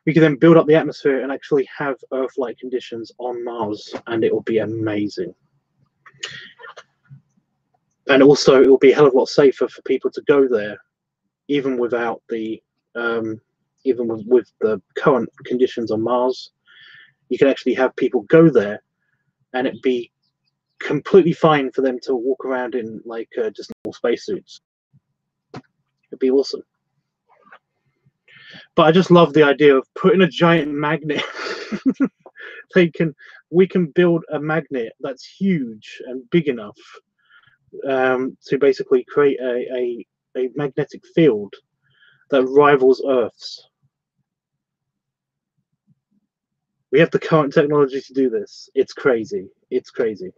S1: We can then build up the atmosphere and actually have Earth-like conditions on Mars, and it will be amazing. And also, it will be a hell of a lot safer for people to go there, even without the even with the current conditions on Mars. You can actually have people go there, and it'd be completely fine for them to walk around in like just normal spacesuits. It'd be awesome. But I just love the idea of putting a giant magnet. We can build a magnet that's huge and big enough to basically create a magnetic field that rivals Earth's. We have the current technology to do this. It's crazy. It's crazy.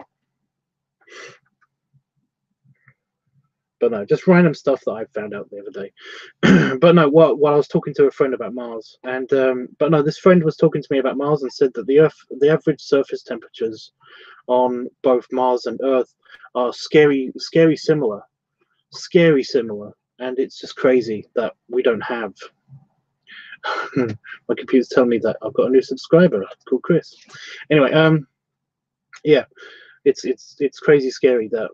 S1: But no, just random stuff that I found out the other day. But no, while I was talking to a friend about Mars, and but no, this friend was talking to me about Mars and said that the average surface temperatures on both Mars and Earth are scary similar, and it's just crazy that we don't have. My computer's telling me that I've got a new subscriber called Chris. Anyway, yeah, it's crazy scary that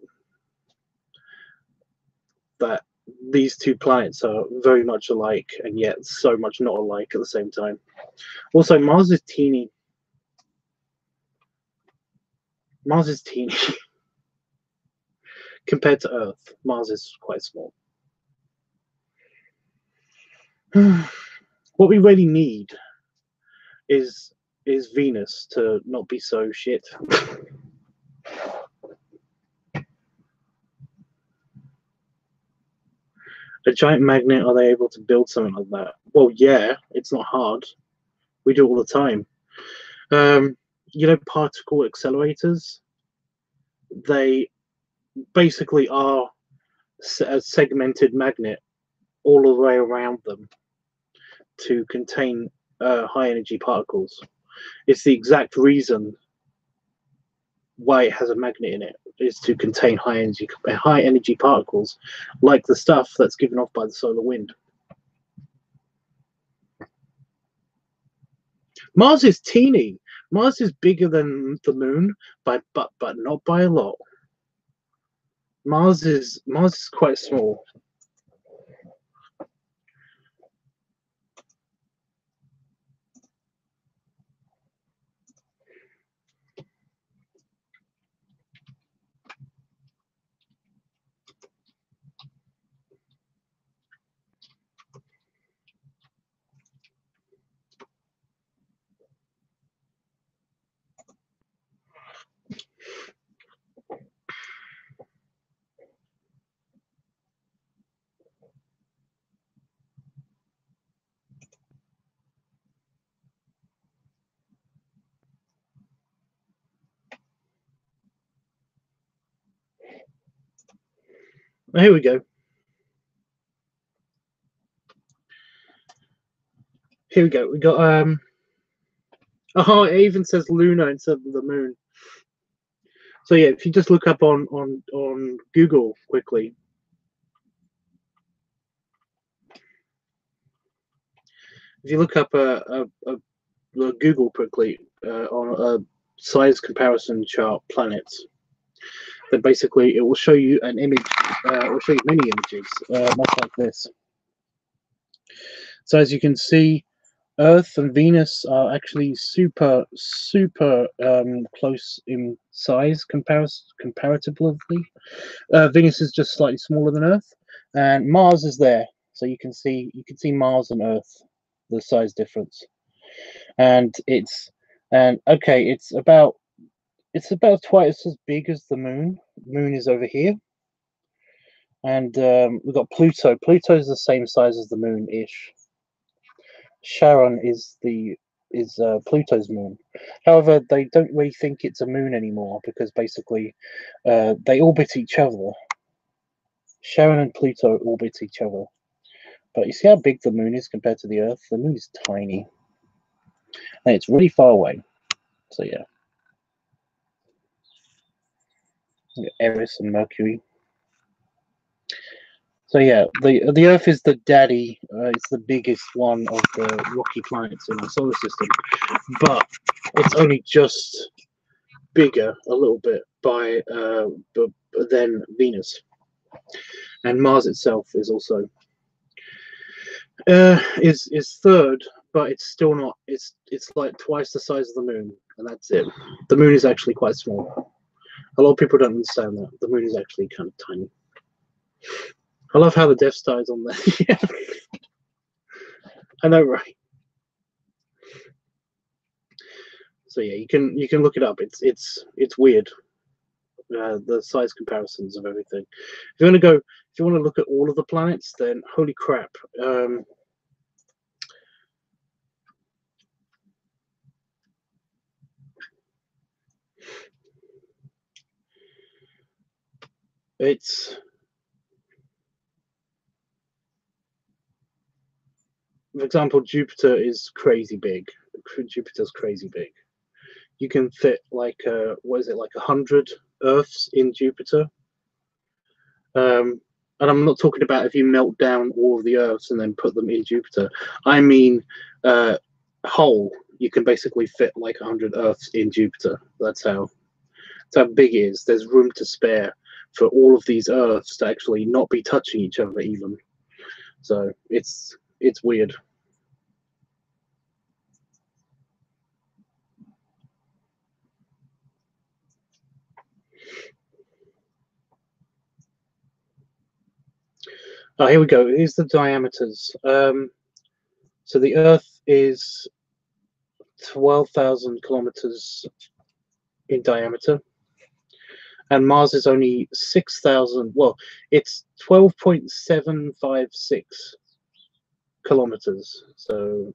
S1: these two planets are very much alike and yet so much not alike at the same time. Also, Mars is teeny. Mars is teeny. Compared to Earth, Mars is quite small. What we really need is Venus to not be so shit. A giant magnet, are they able to build something like that? Well, yeah, it's not hard. We do it all the time. You know, particle accelerators, they basically are a segmented magnet all the way around them to contain high energy particles. It's the exact reason why it has a magnet in it, is to contain high energy particles, like the stuff that's given off by the solar wind. Mars is teeny. Mars is bigger than the moon, but not by a lot. Mars is quite small. Here we go. Here we go. We got oh, it even says Luna instead of the moon. So yeah, if you just look up on Google quickly, if you look up Google quickly on a size comparison chart planets, then basically it will show you an image. It will show you many images, much like this. So as you can see, Earth and Venus are actually super close in size comparatively. Venus is just slightly smaller than Earth, and Mars is there. So you can see Mars and Earth, the size difference, and it's about twice as big as the Moon. The Moon is over here, and we've got Pluto. Pluto is the same size as the Moon ish. Charon is Pluto's moon. However, they don't really think it's a moon anymore because basically they orbit each other. Charon and Pluto orbit each other. But you see how big the moon is compared to the Earth? The moon is tiny. And it's really far away. So yeah. Eris and Mercury. So yeah, the Earth is the daddy. It's the biggest one of the rocky planets in our solar system. But it's only just bigger a little bit by than Venus, and Mars itself is also is third, but it's still not. It's like twice the size of the Moon, and that's it. The Moon is actually quite small. A lot of people don't understand that the Moon is actually kind of tiny. I love how the Death Star is on there. Yeah. I know, right? So yeah, you can look it up. It's weird. The size comparisons of everything. If you want to look at all of the planets, then holy crap. It's, for example, Jupiter is crazy big. Jupiter's crazy big. You can fit like what is it, like 100 Earths in Jupiter. And I'm not talking about if you melt down all of the Earths and then put them in Jupiter. I mean, whole. You can basically fit like 100 Earths in Jupiter. That's how big it is. There's room to spare for all of these Earths to actually not be touching each other even. So it's weird. Oh, here we go. Here's the diameters. So the Earth is 12,000 kilometers in diameter, and Mars is only 6,000. Well, it's 12.756 kilometers. So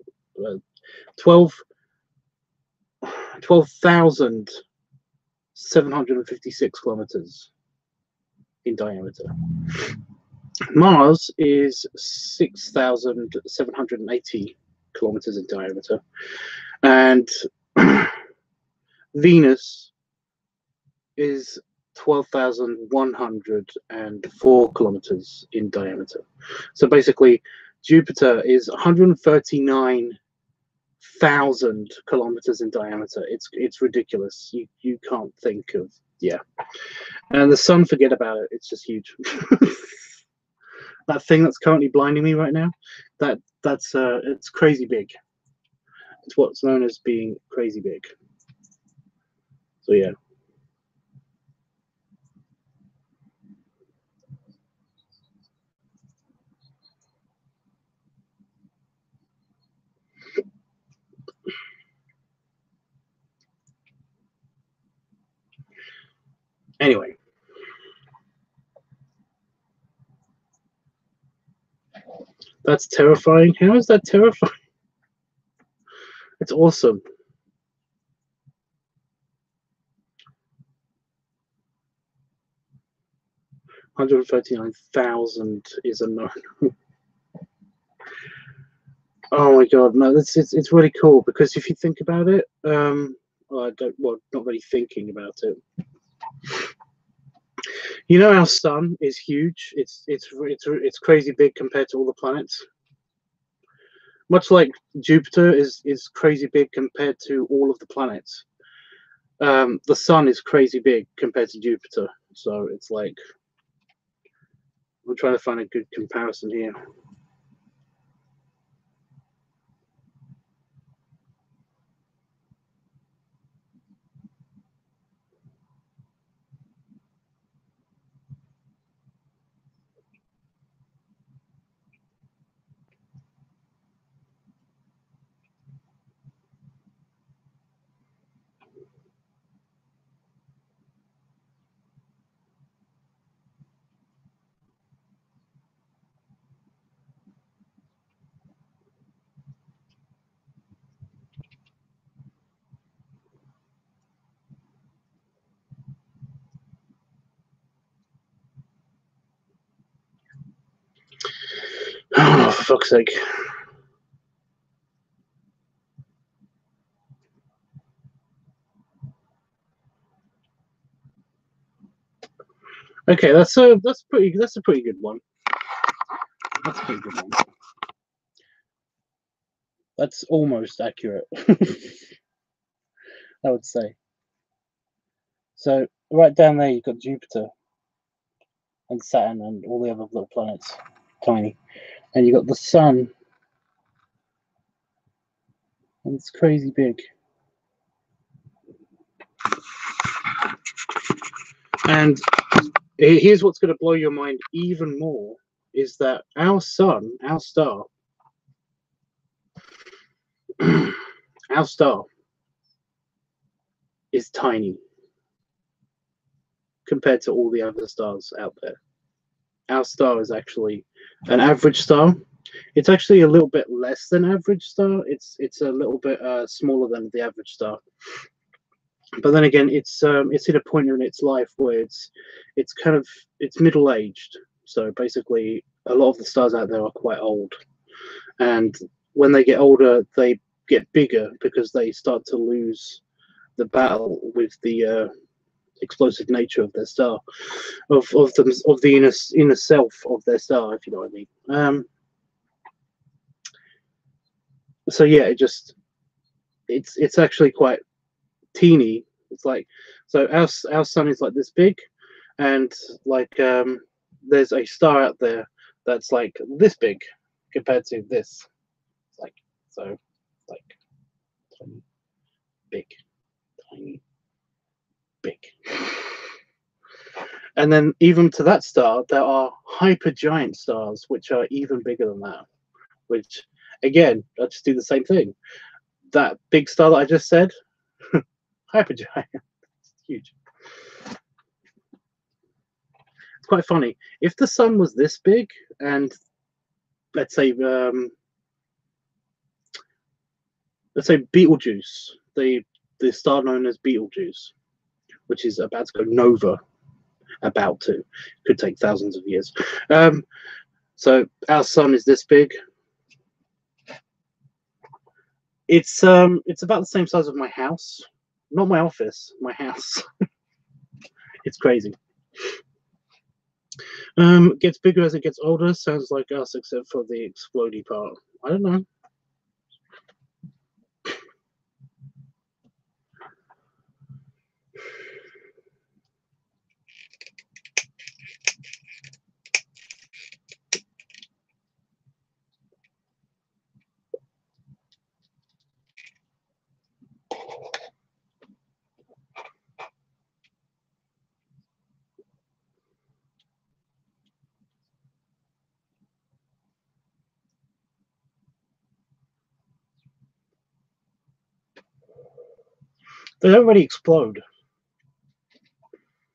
S1: 12,756 kilometers in diameter. Mars is 6,780 kilometers in diameter, and Venus is 12,104 kilometers in diameter. So basically, Jupiter is 139,000 kilometers in diameter. It's ridiculous. You can't think of, yeah. And the sun, forget about it. It's just huge. That thing that's currently blinding me right now, that's it's crazy big. It's what's known as being crazy big. So yeah. Anyway. That's terrifying. How is that terrifying? It's awesome. 139,000 is unknown. Oh my god, no, it's really cool because if you think about it, well, not really thinking about it. You know, our sun is huge. It's crazy big compared to all the planets. Much like Jupiter is crazy big compared to all of the planets. The sun is crazy big compared to Jupiter. So it's like, I'm trying to find a good comparison here. Oh, for fuck's sake. Okay, that's a pretty good one. That's a pretty good one. That's almost accurate, I would say. So right down there, you've got Jupiter and Saturn and all the other little planets, tiny, and you got the sun, and it's crazy big. And here's what's going to blow your mind even more: is that our sun, our star, our star is tiny compared to all the other stars out there. Our star is actually an average star. It's actually a little bit less than average star. It's a little bit smaller than the average star. But then again, it's in a point in its life where it's middle aged. So basically, a lot of the stars out there are quite old, and when they get older, they get bigger because they start to lose the battle with the explosive nature of their star, of the inner self of their star, if you know what I mean. So yeah, it's actually quite teeny. It's like, so our sun is like this big, and like there's a star out there that's like this big compared to this. It's like, so like tiny, big, tiny, big. And then even to that star, there are hypergiant stars which are even bigger than that. Which, again, I just do the same thing. That big star that I just said, hypergiant, it's huge. It's quite funny. If the sun was this big, and let's say Betelgeuse, the star known as Betelgeuse, which is about to go nova, could take thousands of years. So our sun is this big. It's about the same size of my house, not my office, my house. It's crazy. Gets bigger as it gets older. Sounds like us, except for the explodey part. I don't know. They don't really explode.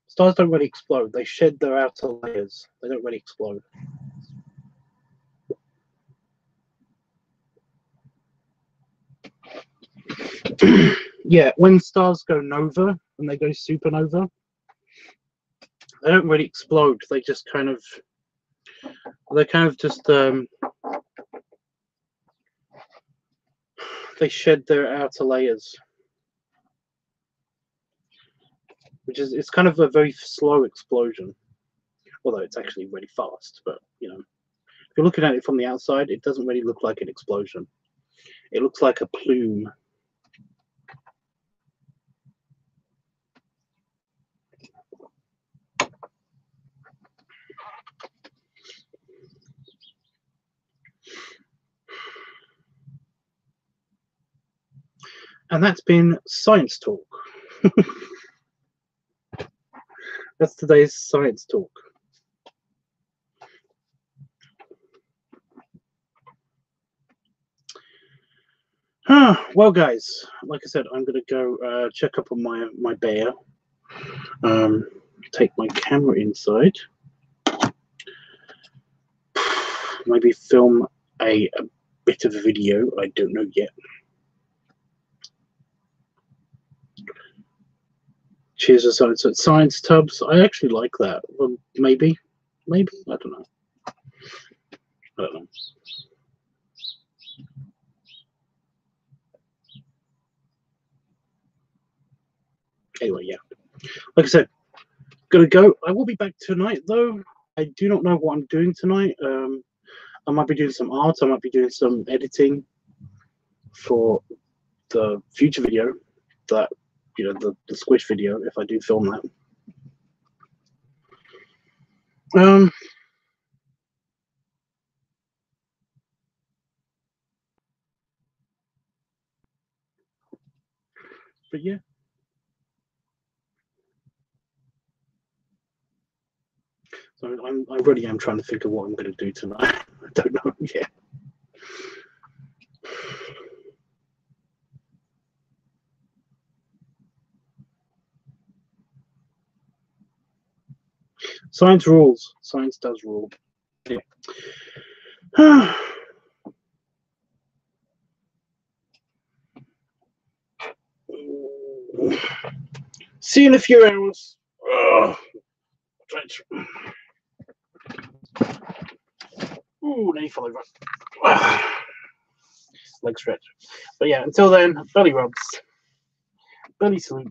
S1: Stars don't really explode. They shed their outer layers. They don't really explode. Yeah, when stars go nova, when they go supernova, they don't really explode. They just kind of just they shed their outer layers, which is, it's kind of a very slow explosion, although it's actually really fast. But you know, if you're looking at it from the outside, it doesn't really look like an explosion. It looks like a plume. And that's been Science Talk. That's today's Science Talk. Well, guys, like I said, I'm going to go check up on my bear. Take my camera inside. Maybe film a bit of a video. I don't know yet. Cheers to Science at Science Tubs. I actually like that. Well, maybe. I don't know. Anyway, yeah. Like I said, gonna go. I will be back tonight, though. I do not know what I'm doing tonight. I might be doing some art. I might be doing some editing for the future video, that, you know, the squish video, if I do film that. But yeah. So I really am trying to think of what I'm going to do tonight. I don't know yet. Science rules. Science does rule. Yeah. See you in a few hours. Ooh, now you fall over. Leg stretch. But yeah, until then, belly rubs, belly sleep.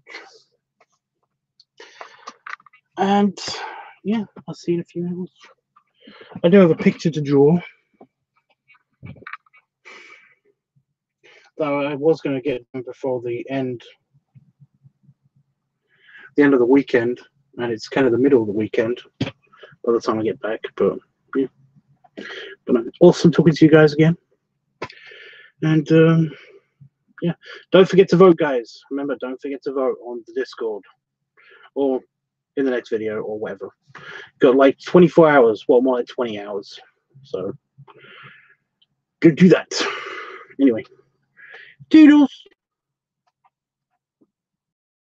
S1: And yeah, I'll see you in a few hours. I do have a picture to draw. Though I was going to get them before the end of the weekend, and it's kind of the middle of the weekend by the time I get back. But yeah, but awesome talking to you guys again. And yeah, don't forget to vote, guys. Remember, don't forget to vote on the Discord or in the next video or whatever. Got like 24 hours, well, more like 20 hours. So go do that. Anyway, doodles.